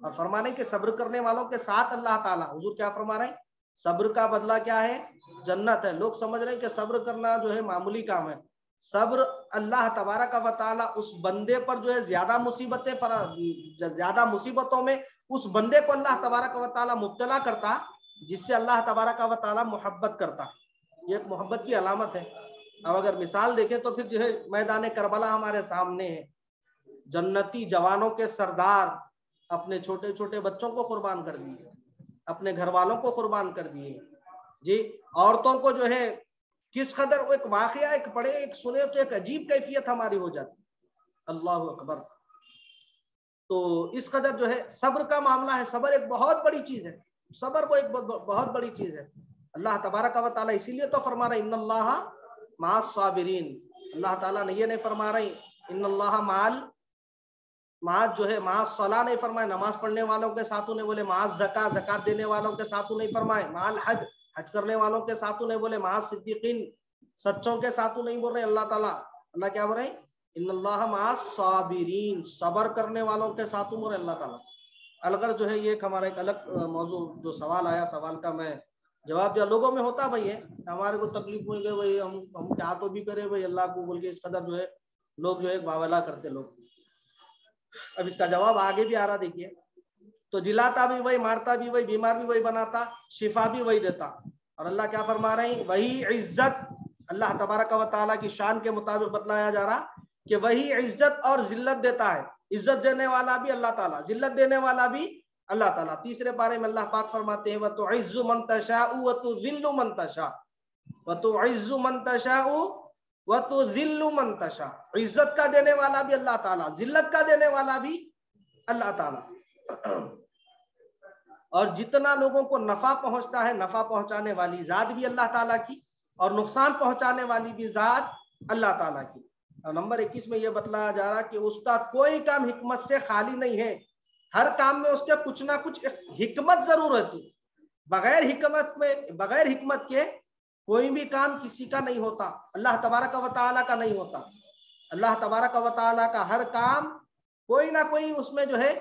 और फरमाने के सब्र करने वालों के साथ अल्लाह ताला, हुजूर क्या फरमा रहे हैं, सब्र का बदला क्या है, जन्नत है। लोग समझ रहे हैं कि सब्र करना जो है मामूली काम है। सब्र अल्लाह तबारक व तआला उस बंदे पर जो है ज्यादा मुसीबतें, ज्यादा मुसीबतों में उस बंदे को अल्लाह तबारक व तआला मुब्तला करता, जिससे अल्लाह तबारक व तआला मोहब्बत करता। ये एक मोहब्बत की अलामत है। अब अगर मिसाल देखें तो फिर जो है मैदान करबला हमारे सामने है, जन्नती जवानों के सरदार अपने छोटे छोटे बच्चों को कुर्बान कर दिए, अपने घर वालों को कुर्बान कर दिए जी। औरतों को जो है किस कदर, एक वाकया एक पढ़े एक सुने तो एक अजीब कैफियत हमारी हो जाती, अल्लाह अकबर। तो इस कदर जो है सब्र का मामला है, सब्र एक बहुत बड़ी चीज है, सब्र वो एक बहुत बड़ी चीज है। अल्लाह तबारक व तआला इसीलिए तो फरमा रहे इन्नल्लाह माअस साबिरीन। अल्लाह ताला ने ये नहीं फरमा रहे इन्नल्लाह माज जो है माज सला नहीं फरमाए, नमाज पढ़ने वालों के साथों ने बोले माज ज़कात, ज़कात देने वालों के साथों नहीं फरमाए, माल हज, हज करने वालों के साथों नहीं बोले, माज सिद्दीकीन, सच्चों के साथों नहीं बोल रहे अल्लाह ताला। अल्लाह क्या बोल रहे हैं, इन्नल्लाह मअस साबिरीन, सबर करने वालों के साथ हूं अल्लाह ताला। अलगर जो है ये एक हमारा एक अलग मौजू, जो सवाल आया, सवाल का मैं जवाब दिया। लोगों में होता भाई है, हमारे को तकलीफ हुई गई भाई, हम क्या तो भी करे भाई अल्लाह को बोल के, इस कदर जो है लोग जो है बावला करते लोग। अब इसका जवाब आगे भी आ रहा देखिए। तो जिलाता भी वही, मारता भी वही, बीमार भी वही बनाता, शिफा भी वही देता। और अल्लाह क्या फरमा रहे हैं, वही इज्जत अल्लाह तबारक व तआला की शान के मुताबिक बतलाया जा रहा कि वही इज्जत और जिल्लत देता है। इज्जत देने वाला भी अल्लाह ताला, जिल्लत देने वाला भी अल्लाह ताला। तीसरे पारे में अल्लाह पाक फरमाते हैं, व तुइज्जु मन तशाउ व तुज़िल्लु मन तशा, व तुइज्जु मन तशाउ व तुज़िल्लु मन तशा। इज्जत का देने वाला भी अल्लाह ताला, जिल्लत का देने वाला भी अल्लाह ताला। और जितना लोगों को नफा पहुंचता है, नफा पहुंचाने वाली जात भी अल्लाह ताला की, और नुकसान पहुंचाने वाली भी जात अल्लाह ताला की। और नंबर 21 में यह बतलाया जा रहा कि उसका कोई काम हिकमत से खाली नहीं है। हर काम में उसके कुछ ना कुछ हिकमत जरूर रहती। बगैर हिकमत के कोई भी काम किसी का नहीं होता, अल्लाह तबारक व तआला का नहीं होता। अल्लाह तबारक व तआला का हर काम कोई ना कोई उसमें जो है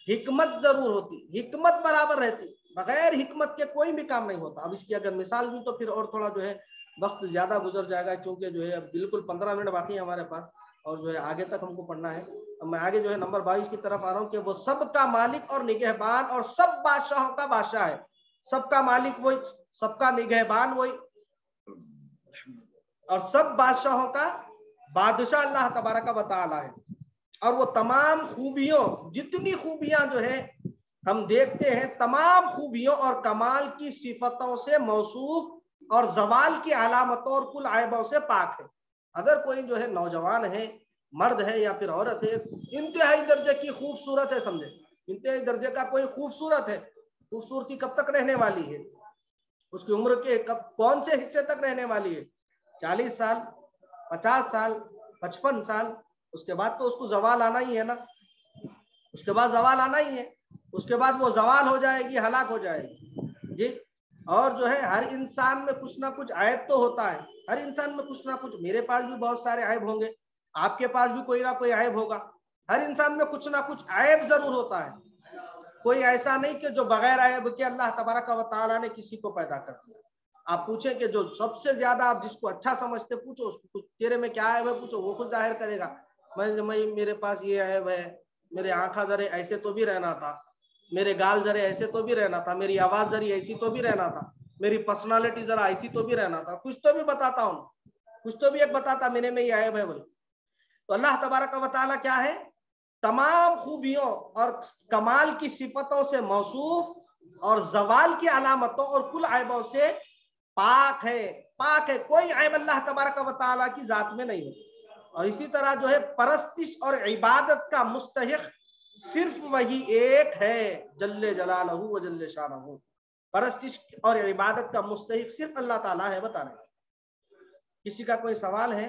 हिकमत जरूर होती, हिकमत बराबर रहती। बगैर हिकमत के कोई भी काम नहीं होता। अब इसकी अगर मिसाल दूं तो फिर और थोड़ा जो है वक्त ज्यादा गुजर जाएगा, क्योंकि जो है अब बिल्कुल 15 मिनट बाकी है हमारे पास, और जो है आगे तक हमको पढ़ना है। अब मैं आगे जो है नंबर 22 की तरफ आ रहा हूँ कि वो सबका मालिक और निगहबान और सब बादशाहों का बादशाह है। सबका मालिक वही, सबका निगहबान वही, और सब बादशाहों का बादशाह अल्लाह तबारक व तआला है। और वो तमाम खूबियों, जितनी खूबियां जो है हम देखते हैं, तमाम खूबियों और कमाल की सिफतों से मौसूफ और जवाल की अलामतों और कुल आयबों से पाक है। अगर कोई जो है नौजवान है, मर्द है या फिर औरत है, इंतहाई दर्जे की खूबसूरत है, समझे, इंतहाई दर्जे का कोई खूबसूरत है, खूबसूरती कब तक रहने वाली है, उसकी उम्र के कब कौन से हिस्से तक रहने वाली है, 40 साल, 50 साल, 55 साल, उसके बाद तो उसको जवाल आना ही है ना, उसके बाद जवाल आना ही है, उसके बाद वो जवाल हो जाएगी, हलाक हो जाएगी जी। और जो है हर इंसान में कुछ ना कुछ ऐब तो होता है, हर इंसान में कुछ ना कुछ, मेरे पास भी बहुत सारे ऐब होंगे, आपके पास भी कोई ना कोई ऐब होगा, हर इंसान में कुछ ना कुछ ऐब जरूर होता है। कोई ऐसा नहीं कि जो बगैर ऐब के अल्लाह तबारक व तआला ने किसी को पैदा कर दिया। आप पूछें कि जो सबसे ज्यादा आप जिसको अच्छा समझते पूछो उसको, तेरे में क्या ऐब है पूछो, वो खुद जाहिर करेगा। मैं मेरे पास ये ऐब है, मेरे आंखा जरे ऐसे तो भी रहना था, मेरे गाल जरे ऐसे तो भी रहना था, मेरी आवाज जरी ऐसी तो भी रहना था, मेरी पर्सनालिटी जरा ऐसी तो भी रहना था, कुछ तो भी बताता हूँ, कुछ तो भी एक बताता मेरे में ये ऐब है बोले। तो अल्लाह तबारक व तआला क्या है, तमाम खूबियों और कमाल की सिफतों से मौसूफ और जवाल की अलामतों और कुल ऐबों से पाक है, पाक है। कोई ऐब अल्लाह तबारक व तआला की जात में नहीं है। और इसी तरह जो है परस्तिश और इबादत का मुस्तहिक सिर्फ वही एक है, जल्ले जलालहू व जल्ले शानहू। परस्तिश और इबादत का मुस्तहिक सिर्फ अल्लाह ताला है। बता रहे, किसी का कोई सवाल है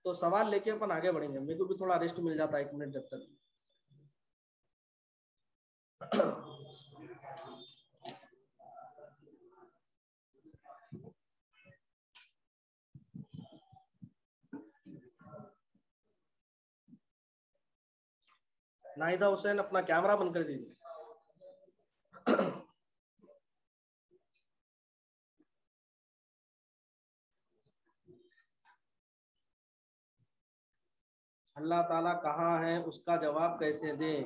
तो सवाल लेके अपन आगे बढ़ेंगे। मेरे को भी थोड़ा रेस्ट मिल जाता है 1 मिनट जब तक। नाहिदा हुसैन अपना कैमरा बंद कर दीजिए। अल्लाह ताला कहाँ है, उसका जवाब कैसे दें।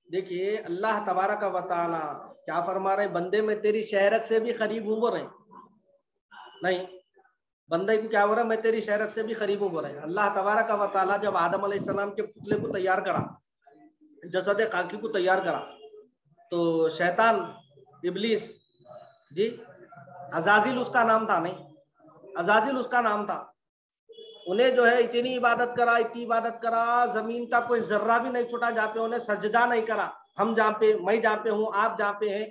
देखिए अल्लाह तबारक व तआला क्या फरमा रहे, बंदे में तेरी शहरत से भी करीब हूँ बोल रहे नहीं, बंदे को क्या हो रहा है, मैं तेरी शहरत से भी करीब हूँ बोल रहे। अल्लाह तबारक व तआला जब आदम अलैहिस्सलाम के पुतले को तैयार करा, जसद खाकी को तैयार करा, तो शैतान इब्लीस जी, अजाजिल उसका नाम था, नहीं अजाजिल उसका नाम था, उन्हें जो है इतनी इबादत करा, इतनी इबादत करा, जमीन का कोई जर्रा भी नहीं छूटा जहाँ पे उन्हें सजदा नहीं करा। हम जहाँ पे, मैं जहाँ पे हूँ, आप जहाँ पे हैं,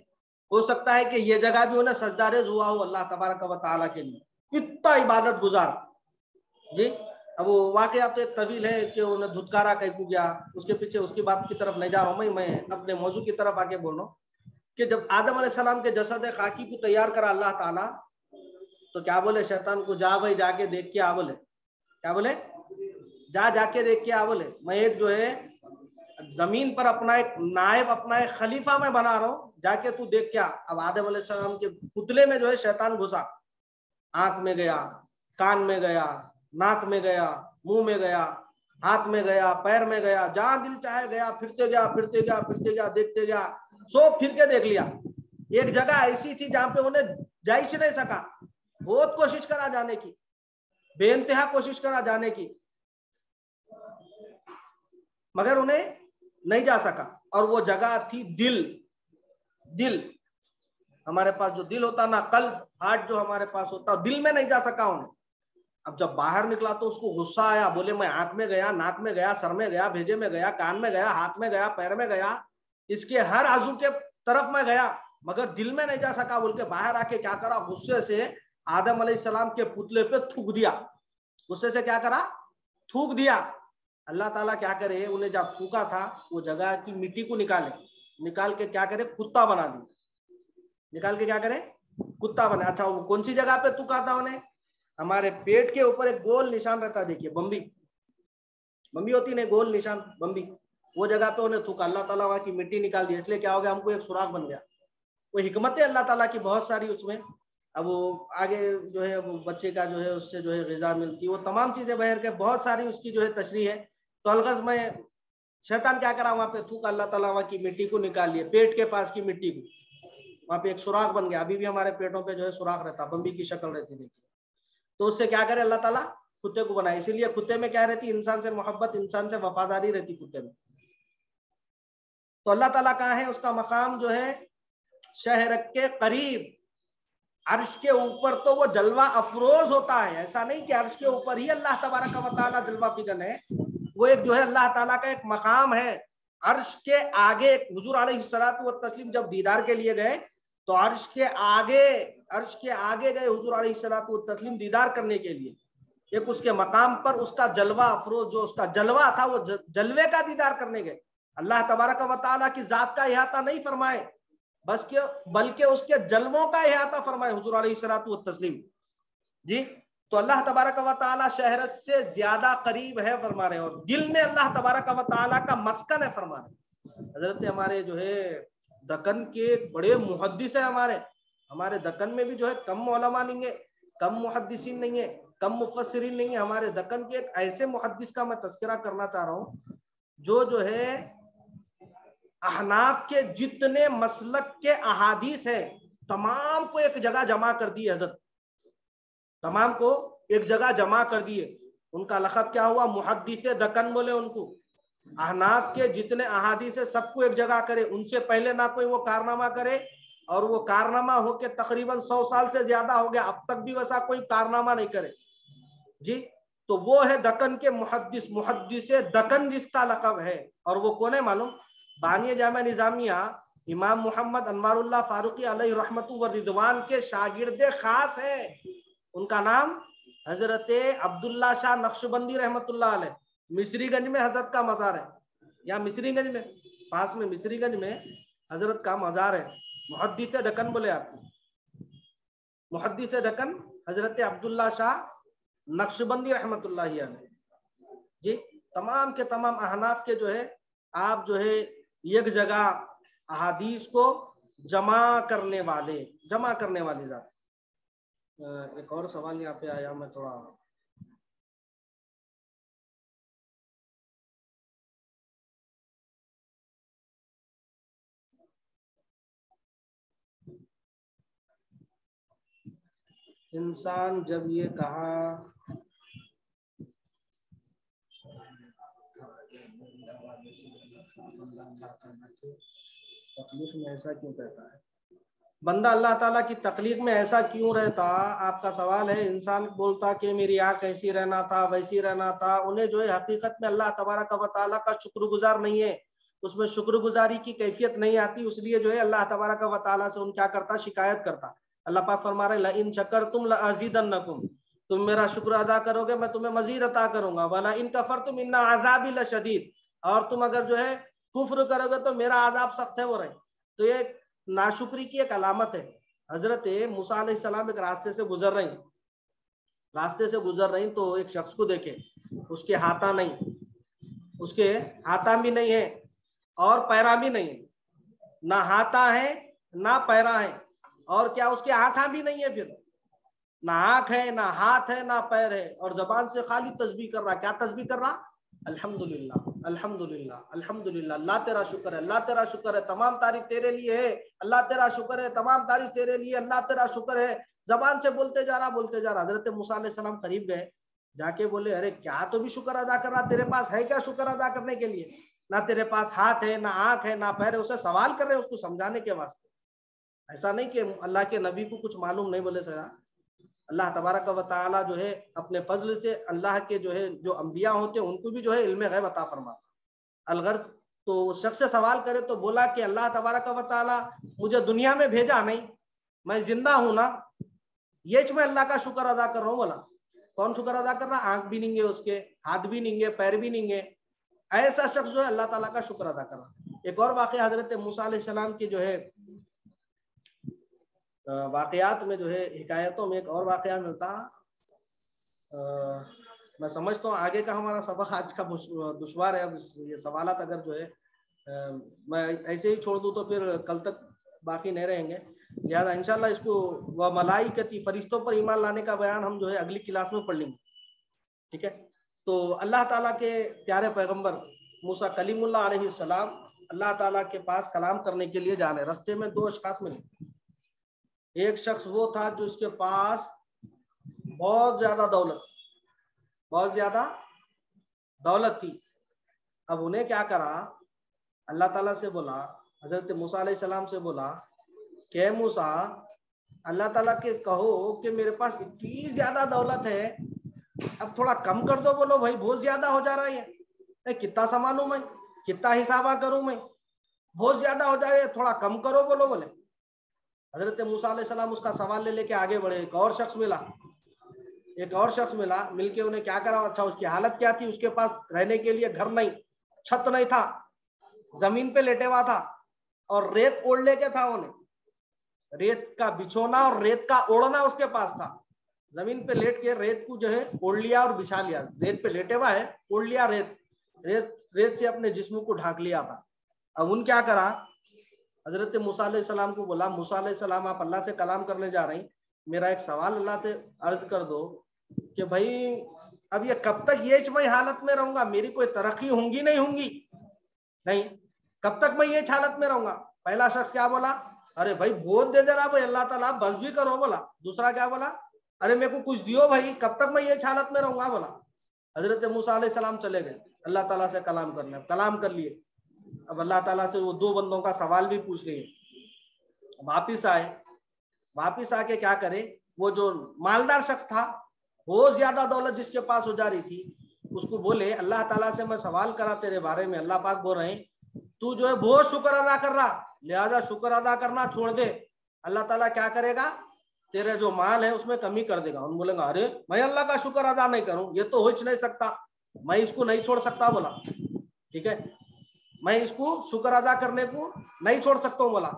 हो सकता है कि ये जगह भी उन्हें सजदारेज हुआ हो अल्लाह तबारक व तआला के लिए, इतना इबादत गुजार जी। अब वो वाकया तो एक तवील है कि उन्हें धुतकारा कहीं को गया, उसके पीछे उसकी बात की तरफ नहीं जा रहा हूँ मैं अपने मौजू की तरफ आके बोल रहा हूँ कि जब आदम अलैहिस्सलाम के जसद खाकी को तैयार करा अल्लाह ताला, तो क्या बोले शैतान को, जा भाई जाके देख के आ, बोले क्या बोले, जाके देख के आ। बोले मैं एक जो है जमीन पर अपना एक नायब, अपना एक खलीफा मैं बना रहा हूँ, जाके तू देख क्या। अब आदम अलैहिस्सलाम के पुतले में जो है शैतान घुसा, आंख में गया, कान में गया, नाक में गया, मुंह में गया, हाथ में गया, पैर में गया, जहां दिल चाहे गया, फिरते गया फिरते गया फिरते गया, देखते गया, सब फिर के देख लिया। एक जगह ऐसी थी जहां पे उन्हें जा ही नहीं सका, बहुत कोशिश करा जाने की, बेइंतहा कोशिश करा जाने की, मगर उन्हें नहीं जा सका। और वो जगह थी दिल। दिल, हमारे पास जो दिल होता ना, कल्ब, हार्ट जो हमारे पास होता, दिल में नहीं जा सका उन्हें। अब जब बाहर निकला तो उसको गुस्सा आया, बोले मैं आंख में गया, नाक में गया, सर में गया, भेजे में गया, कान में गया, हाथ में गया, पैर में गया, इसके हर आजू के तरफ में गया, मगर दिल में नहीं जा सका। बोल के बाहर आके क्या करा, गुस्से से आदम अलैहिस्सलाम के पुतले पे थूक दिया। गुस्से से क्या करा, थूक दिया। अल्लाह ताला क्या करे, उन्हें जब थूका था वो जगह की मिट्टी को निकाले, निकाल के क्या करे, कुत्ता बना दिया। निकाल के क्या करे, कुत्ता बना। अच्छा, वो कौन सी जगह पे थूका था उन्हें, हमारे पेट के ऊपर एक गोल निशान रहता है, देखिए बम्बी, बम्बी होती नहीं, गोल निशान बम्बी, वो जगह पे उन्हें थूका। अल्लाह ताला वहां की मिट्टी निकाल दी, इसलिए क्या हो गया, हमको एक सुराग बन गया। वो हिकमत है अल्लाह ताला की बहुत सारी उसमें। अब वो आगे जो है वो बच्चे का जो है उससे जो है ग़िज़ा मिलती है, वो तमाम चीजें बहर के बहुत सारी उसकी जो है तशरीह है। तो अलगज़ में शैतान क्या करा, वहां पे थूका, अल्लाह ताला वहां की मिट्टी को निकाल लिया, पेट के पास की मिट्टी को, वहां पे एक सुराख बन गया। अभी भी हमारे पेटों पे जो है सुराख रहता, बम्बी की शक्ल रहती, देखिए। तो उससे क्या करे अल्लाह ताला, कुत्ते को बनाए। इसीलिए कुत्ते में क्या रहती, इंसान से मोहब्बत, इंसान से वफादारी रहती कुत्ते में। तो अल्लाह ताला कहाँ है, उसका मकाम जो है शहर के करीब, अर्श के ऊपर तो वो जलवा अफरोज होता है। ऐसा नहीं कि अर्श के ऊपर ही अल्लाह तबारक व तआला जलवा फिगन है, वो एक जो है अल्लाह ताला का एक मकाम है। अर्श के आगे हुजूर अलैहिस्सलातु व तस्लीम जब दीदार के लिए गए तो अर्श के आगे गए हुजूर अलैहिस्सलातु व तस्लीम दीदार करने के लिए। एक उसके मकाम पर उसका जलवा अफरोज, जो उसका जलवा था, वो जलवे का दीदार करने गए। अल्लाह तबारक व तआला की जात का इहाता नहीं फरमाए, बल्कि उसके जलवों का इहाता फरमाए हुजूर अलैहिस्सलातु व तस्लीम जी। तो अल्लाह तबारक व तआला शहरत से ज्यादा करीब है फरमा रहे हैं, और दिल में अल्लाह तबारक व तआला का मस्कन है फरमा रहे। हजरत हमारे जो है दक्कन के बड़े मुहद्दिस है, हमारे दक्कन में भी जो है कम उलमा नहीं है, कम मुहद्दिसीन नहीं है, कम मुफस्सिरीन नहीं है। हमारे दक्कन के एक ऐसे मुहद्दिस का मैं तस्करा करना चाह रहा हूँ जो है अहनाफ के जितने मसलक के अहादीस है तमाम को एक जगह जमा कर दिए हजरत, तमाम को एक जगह जमा कर दिए। उनका लक़ब क्या हुआ, मुहद्दिस दक्कन बोले उनको। अहनाफ के जितने अहादीस है सबको एक जगह करे, उनसे पहले ना कोई वो कारनामा करे, और वो कारनामा होके तकरीबन 100 साल से ज्यादा हो गया, अब तक भी वैसा कोई कारनामा नहीं करे जी। तो वो है दक्कन के मुहद्दिस दक्कन जिसका लक़ब है। और वो कौन है मालूम, बानी जामा निजामिया इमाम मोहम्मद अनवारुल्लाह फारूकी अलैहि रहमतु व रिदवान के शागिर्दे खास है। उनका नाम हजरत अब्दुल्ला शाह नक्शबंदी रहमतुल्लाह अलैह। मिस्रीगंज में हजरत का मजार है, या मिस्रीगंज में, पास में मिस्रीगंज में हजरत का मजार है। मुहद्दिस दक्कन बोले आपको, मुहद्दिस दक्कन हजरत अब्दुल्ला शाह नक्शबंदी रहमतुल्लाह अलैह जी। तमाम के तमाम अहनाफ के जो है आप जो है एक जगह अहादीस को जमा करने वाले जात। एक और सवाल यहाँ पे आया, मैं थोड़ा इंसान जब ये कहा तकलीफ में ऐसा क्यों कहता है, बंदा अल्लाह ताला की तकलीफ में ऐसा क्यों रहता, आपका सवाल है। इंसान बोलता कि मेरी आँख ऐसी रहना था, वैसी रहना था, उन्हें जो है हकीकत में अल्लाह तबारक व तआला का शुक्रगुजार नहीं है, उसमें शुक्रगुजारी की कैफियत नहीं आती, इसलिए जो है अल्लाह तबारक व तआला से उन क्या करता, शिकायत करता। अल्लाह पाक फरमा रहे लइन शकरतुम लअज़ीदन्नकुम, तुम मेरा शुक्र अदा करोगे मैं तुम्हें मजीद अता करूंगा, वला इन कफरतुम इन्ना अज़ाबी लशदीद, और तुम अगर जो है कुफ्र करोगे तो मेरा अजाब सख्त है वो रहे। तो ये नाशुक्री की एक अलामत है। हजरत मूसा अलैहिस्सलाम एक रास्ते से गुजर रहे, रास्ते से गुजर रही तो एक शख्स को देखे, उसके हाथा नहीं, उसके हाथा भी नहीं है और पैरा भी नहीं है, ना हाथा है ना पैरा है, और क्या उसके आंखा भी नहीं है, फिर ना आंख है ना हाथ है ना पैर है, और जबान से खाली तस्बीह कर रहा। क्या तस्बीह कर रहा? अल्हम्दुलिल्लाह अल्हम्दुलिल्लाह अल्हम्दुलिल्लाह, अल्लाह तेरा शुक्र है, अल्लाह तेरा शुक्र है, तमाम तारीफ तेरे लिए है, अल्लाह तेरा शुक्र है, तमाम तारीफ तेरे लिए, अल्लाह तेरा शुक्र है। जबान से बोलते जा रहा बोलते जा रहा। हजरत मूसा अलैहिस्सलाम करीब गए, जाके बोले, अरे क्या तो भी शुक्र अदा कर रहा, तेरे पास है क्या शुक्र अदा करने के लिए? ना तेरे पास हाथ है ना आंख है ना पैर है। उसे सवाल कर रहे, उसको समझाने के वास्ते। ऐसा नहीं कि अल्लाह के नबी को कुछ मालूम नहीं, बोले सर अल्लाह तबारक व तआला जो है अपने फजल से अल्लाह के जो है जो अंबिया होते हैं उनको भी जो है इल्म गैब अता फरमाता। अलगर्ज तो उस शख्स से सवाल करे तो बोला कि अल्लाह तबारक व तआला मुझे दुनिया में भेजा नहीं, मैं जिंदा हूं ना, ये मैं अल्लाह का शुक्र अदा कर रहा हूँ। बोला कौन शुक्र अदा कर रहा? आंख भी नहीं है उसके, हाथ भी नहीं है, पैर भी नहीं है, ऐसा शख्स जो है अल्लाह ताला का शुक्र अदा कर रहा। एक और वाक़या हजरत मूसा अलैहिस्सलाम की जो है वाकयात में जो है हिकायतों में एक और वाकया मिलता। मैं समझता हूँ आगे का हमारा सबक आज का दुश्वार है। अब ये सवालात अगर जो है मैं ऐसे ही छोड़ दूँ तो फिर कल तक बाकी नहीं रहेंगे। लिहाजा इंशाल्लाह इसको व मलाइकती फरिश्तों पर ईमान लाने का बयान हम जो है अगली क्लास में पढ़ लेंगे, ठीक है। तो अल्लाह ताला के प्यारे पैगंबर मूसा कलीमुल्लाह अलैहिस्सलाम अल्लाह ताला के पास कलाम करने के लिए जाने, रास्ते में दो अशखास मिले। एक शख्स वो था जो उसके पास बहुत ज्यादा दौलत, बहुत ज्यादा दौलत थी। अब उन्हें क्या करा, अल्लाह ताला से बोला, हजरत मूसा अलैहिस्सलाम से बोला कि मूसा अल्लाह ताला के कहो कि मेरे पास इतनी ज्यादा दौलत है, अब थोड़ा कम कर दो। बोलो भाई बहुत ज्यादा हो जा रहा है, कितना संभालूं मैं, कितना हिसाबा करूं मैं, बहुत ज्यादा हो जा रहा है, थोड़ा कम करो। बोलो बोले हजरत मूसा अलैहिस्सलाम उसका सवाल ले लेके आगे बढ़े। एक और शख्स मिला, मिलके उन्हें क्या करा, अच्छा उसकी हालत क्या थी, उसके पास रहने के लिए घर नहीं, छत नहीं था, जमीन पे लेटे हुआ था और रेत ओढ़ लेके था। उन्हें रेत का बिछोना और रेत का ओढ़ना उसके पास था। जमीन पे लेट के रेत को जो है ओढ़ लिया और बिछा लिया, रेत पे लेटे हुआ है, ओढ़ लिया रेत से अपने जिस्म को ढांक लिया था। अब उन क्या करा, हजरत मूसा अलैहिस्सलाम को बोला, मूसा अलैहिस्सलाम आप अल्लाह से कलाम करने जा रही, मेरा एक सवाल अल्लाह से अर्ज कर दो कि भाई अब ये कब तक ये मैं हालत में रहूंगा, मेरी कोई तरक्की होंगी नहीं होंगी, नहीं, कब तक मैं ये हालत में रहूंगा। पहला शख्स क्या बोला, अरे भाई बहुत दे दे रहा भाई अल्लाह ताला, बस भी करो। बोला दूसरा क्या बोला, अरे मेरे को कुछ दियो भाई, कब तक मैं ये हालत में रहूंगा। बोला हजरत मूसा अलैहिस्सलाम चले गए अल्लाह ताला से कलाम करने, कलाम कर लिए। अब अल्लाह ताला से वो दो बंदों का सवाल भी पूछ लिए, वापिस आए, वापिस आके क्या करे, वो जो मालदार शख्स था, बहुत ज्यादा दौलत जिसके पास हो जा रही थी, उसको बोले अल्लाह ताला से मैं सवाल करा तेरे बारे में, अल्लाह पाक बोल रहे हैं तू जो है बहुत शुक्र अदा कर रहा, लिहाजा शुक्र अदा करना छोड़ दे, अल्लाह ताला क्या करेगा, तेरे जो माल है उसमें कमी कर देगा। उन बोलेंगे अरे मैं अल्लाह का शुक्र अदा नहीं करूं, ये तो हो ही नहीं सकता, मैं इसको नहीं छोड़ सकता। बोला ठीक है, मैं इसको शुक्र अदा करने को नहीं छोड़ सकता हूँ। बोला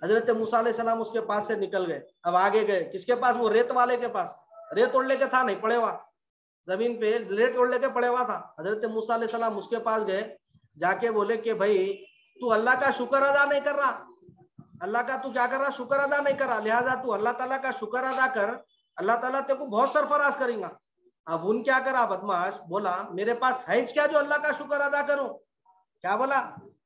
हजरत मूसा अलैहिस्सलाम उसके पास से निकल गए। अब आगे गए किसके पास, वो रेत वाले के पास, रेत ओढ़ लेके था, नहीं पड़े हुआ जमीन पे रेत ओढ़ लेके पड़े हुआ था। हजरत मूसा अलैहिस्सलाम उसके पास गए, जाके बोले कि भाई तू अल्लाह का शुक्र अदा नहीं कर रहा, अल्लाह का तू क्या कर रहा, शुक्र अदा नहीं कर रहा, लिहाजा तू अल्लाह ताला का शुक्र अदा कर, अल्लाह ताला तेरे को बहुत सरफराज करेगा। अब उन क्या करा बदमाश, बोला मेरे पास है क्या जो अल्लाह का शुक्र अदा करूं। क्या बोला,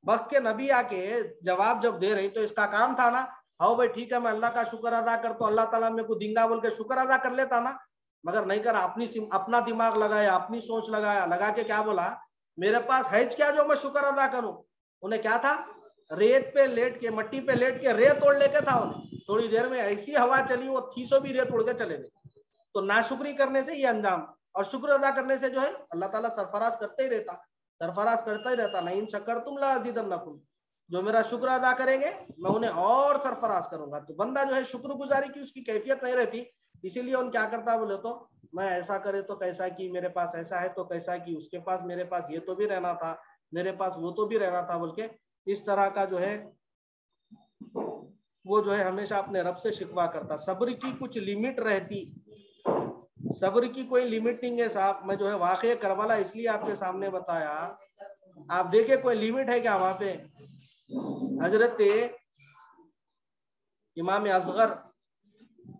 वक्त के नबी आके जवाब जब दे रही तो इसका काम था ना, हाँ भाई ठीक है मैं अल्लाह का शुक्र अदा कर तो अल्लाह ताला मेरे को दिंगा बोल के शुक्र अदा कर लेता ना, मगर नहीं करा, अपना दिमाग लगाया, अपनी सोच लगाया, लगा के क्या बोला, मेरे पास है क्या जो मैं शुक्र अदा करूं। उन्हें क्या था, रेत पे लेट के, मट्टी पे लेट के रेत ओढ़ लेके था। उन्हें थोड़ी देर में ऐसी हवा चली, वो 300 भी रेत उड़ के चले गए। तो नाशुक्री करने से ये अंजाम, और शुक्र अदा करने से जो है अल्लाह ताला सरफराज करते ही रहता, सरफराज करता ही रहता। नहीं इन शक्करतुम लअज़ीदन्नकुम, जो मेरा शुक्र अदा करेंगे मैं उन्हें और सरफराज करूंगा। तो बंदा जो है शुक्रगुजारी की उसकी कैफियत नहीं रहती, इसीलिए उन क्या करता बोले तो मैं ऐसा करे तो कैसा की, मेरे पास ऐसा है तो कैसा की, उसके पास मेरे पास ये तो भी रहना था, मेरे पास वो तो भी रहना था बोल के, इस तरह का जो है वो जो है हमेशा अपने रब से शिकवा करता। सब्र की कुछ लिमिट रहती, सब्र की कोई लिमिट नहीं है साहब। मैं जो है वाक़या करबला इसलिए आपके सामने बताया, आप देखिए कोई लिमिट है क्या वहां पे। हजरत इमाम असगर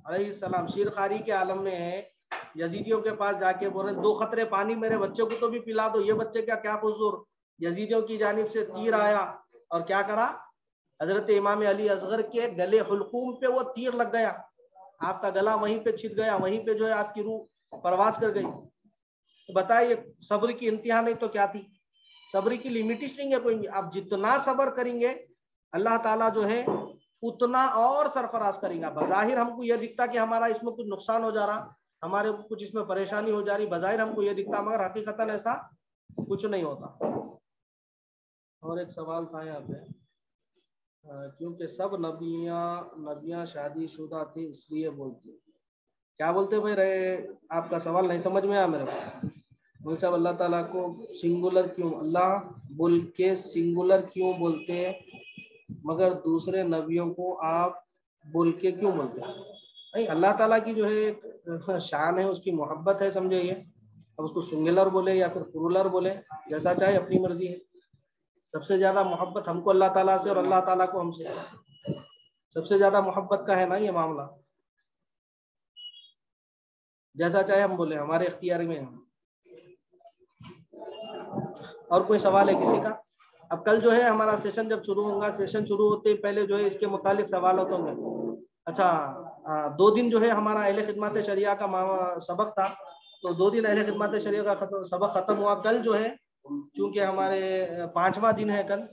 अलैहिस्सलाम शीरखारी के आलम में है, यजीदियों के पास जाके बोल रहे 2 खतरे पानी मेरे बच्चे को तो भी पिला दो। ये बच्चे क्या क्या कसूर, यजीदियों की जानिब से तीर आया और क्या करा, हजरत इमाम अली असगर के गले हुलकूम पे वो तीर लग गया, आपका गला वहीं पे छिद गया, वहीं पे जो है आपकी रूह परवास कर गई। तो बताइए सब्र की इंतहा नहीं तो क्या थी। सब्र की लिमिटेशन नहीं है कोई, आप जितना सब्र करेंगे अल्लाह ताला जो है उतना और सरफराज करेगा। बज़ाहिर हमको यह दिखता कि हमारा इसमें कुछ नुकसान हो जा रहा, हमारे कुछ इसमें परेशानी हो जा रही, बज़ाहिर हमको यह दिखता, मगर हकीकतन ऐसा कुछ नहीं होता। और एक सवाल था यहाँ पे, क्योंकि सब नबियाँ शादीशुदा थी इसलिए बोलते, क्या बोलते भाई रहे, आपका सवाल नहीं समझ में आया मेरे को। बोल साहब अल्लाह ताला को सिंगुलर क्यों, अल्लाह बोल के सिंगुलर क्यों बोलते हैं, मगर दूसरे नबियों को आप बोल के क्यों बोलते हैं। नहीं, अल्लाह ताला की जो है शान है, उसकी मोहब्बत है, समझे ये। अब उसको सिंगुलर बोले या फिर प्लूरल बोले, जैसा चाहे, अपनी मर्जी है। सबसे ज्यादा मोहब्बत हमको अल्लाह ताला से और अल्लाह ताला को हमसे, सबसे ज्यादा मोहब्बत का है ना ये मामला। जैसा चाहे हम बोले, हमारे इख्तियार में हम। और कोई सवाल है किसी का। अब कल जो है हमारा सेशन जब शुरू होगा, सेशन शुरू होते ही पहले जो है इसके मुतालिक सवाल होंगे। अच्छा, 2 दिन जो है हमारा अहले खिदमत शरिया का सबक था, तो 2 दिन अहले खिदमत शरिया का सबक खत्म हुआ। कल जो है चूंकि हमारे 5वां दिन है कल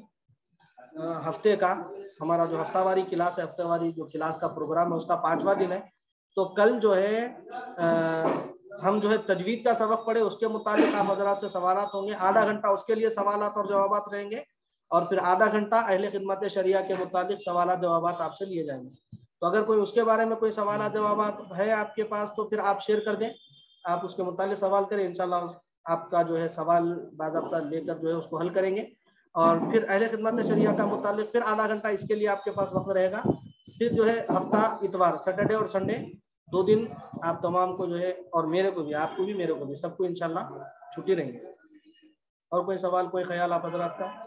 हफ्ते का, हमारा जो हफ्तावारी क्लास है, हफ्तावारी जो क्लास का प्रोग्राम है उसका 5वां दिन है। तो कल जो है हम जो है तजवीद का सबक पढ़े, उसके मुताबिक आप हजरात से सवालात होंगे। आधा घंटा उसके लिए सवालात और जवाबात रहेंगे, और फिर आधा घंटा अहले खिदमत शरिया के मुताबिक सवालात जवाबात आपसे लिए जाएंगे। तो अगर कोई उसके बारे में कोई सवालात जवाबात है आपके पास तो फिर आप शेयर कर दें, आप उसके मुताबिक सवाल करें, इंशाल्लाह आपका जो है सवाल बाज़ाब्ता लेकर जो है उसको हल करेंगे। और फिर अहले खिदमत शरिया का मुताबिक फिर आधा घंटा इसके लिए आपके पास वक्त रहेगा। फिर जो है हफ्ता इतवार, सैटरडे और संडे 2 दिन आप तमाम को जो है, और मेरे को भी, आपको भी, मेरे को भी, सबको इंशाल्लाह छुट्टी रहेंगे। और कोई सवाल, कोई ख्याल आप हजरात का।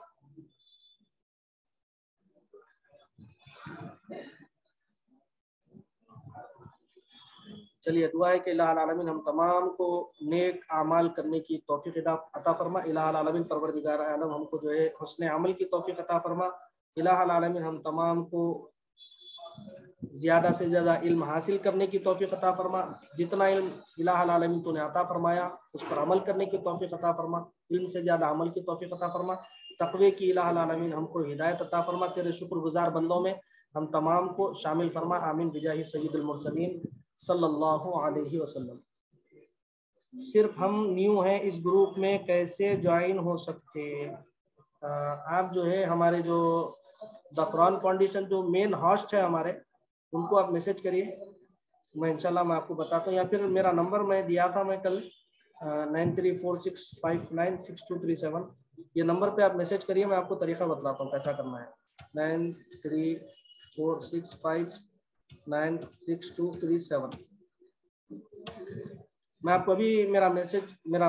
चलिए, दुआ है कि इलाहुल आलमीन हम तमाम को नेक आमाल करने की तौफीक अता फरमा। इलाहुल आलमीन परवरदिगार आलम हमको जो है हुस्न अमल की तौफीक अता फरमा। इलाहुल आलमीन हम तमाम को ज़्यादा से ज़्यादा इल्म हासिल करने की तौफीक अता फरमा। जितना इल्म इलाहुल आलमीन तूने अता फरमाया उस पर अमल करने की तौफीक अता फरमा। इल्म से ज़्यादा अमल की तौफीक अता फरमा। तक़वे की इलाहुल आलमीन हमको हिदायत अता फरमा। तेरे शुक्रगुजार बंदों में हम तमाम को शामिल फरमा। आमीन बिजाही सय्यिदुल मुरसलीन सल्लल्लाहु अलैहि वसल्लम। सिर्फ हम न्यू हैं इस ग्रुप में, कैसे ज्वाइन हो सकते हैं। आप जो है हमारे जो ज़फ़रान फाउंडेशन जो मेन होस्ट है हमारे, उनको आप मैसेज करिए, मैं इंशाल्लाह मैं आपको बताता हूँ। या फिर मेरा नंबर मैं दिया था मैं कल 9346596237, ये नंबर पे आप मैसेज करिए, मैं आपको तरीका बतलाता हूँ कैसा करना है। 9346596237। मैं आपको अभी मेरा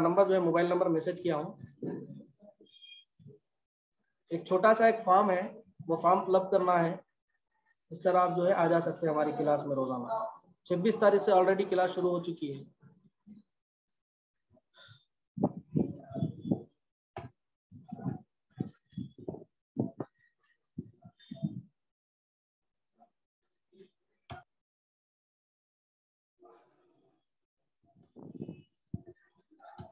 नंबर जो है मोबाइल नंबर मैसेज किया हूँ। एक छोटा सा एक फॉर्म है, वो फॉर्म फिलअप करना है। इस तरह आप जो है आ जा सकते हैं हमारी क्लास में रोजाना। 26 तारीख से ऑलरेडी क्लास शुरू हो चुकी है।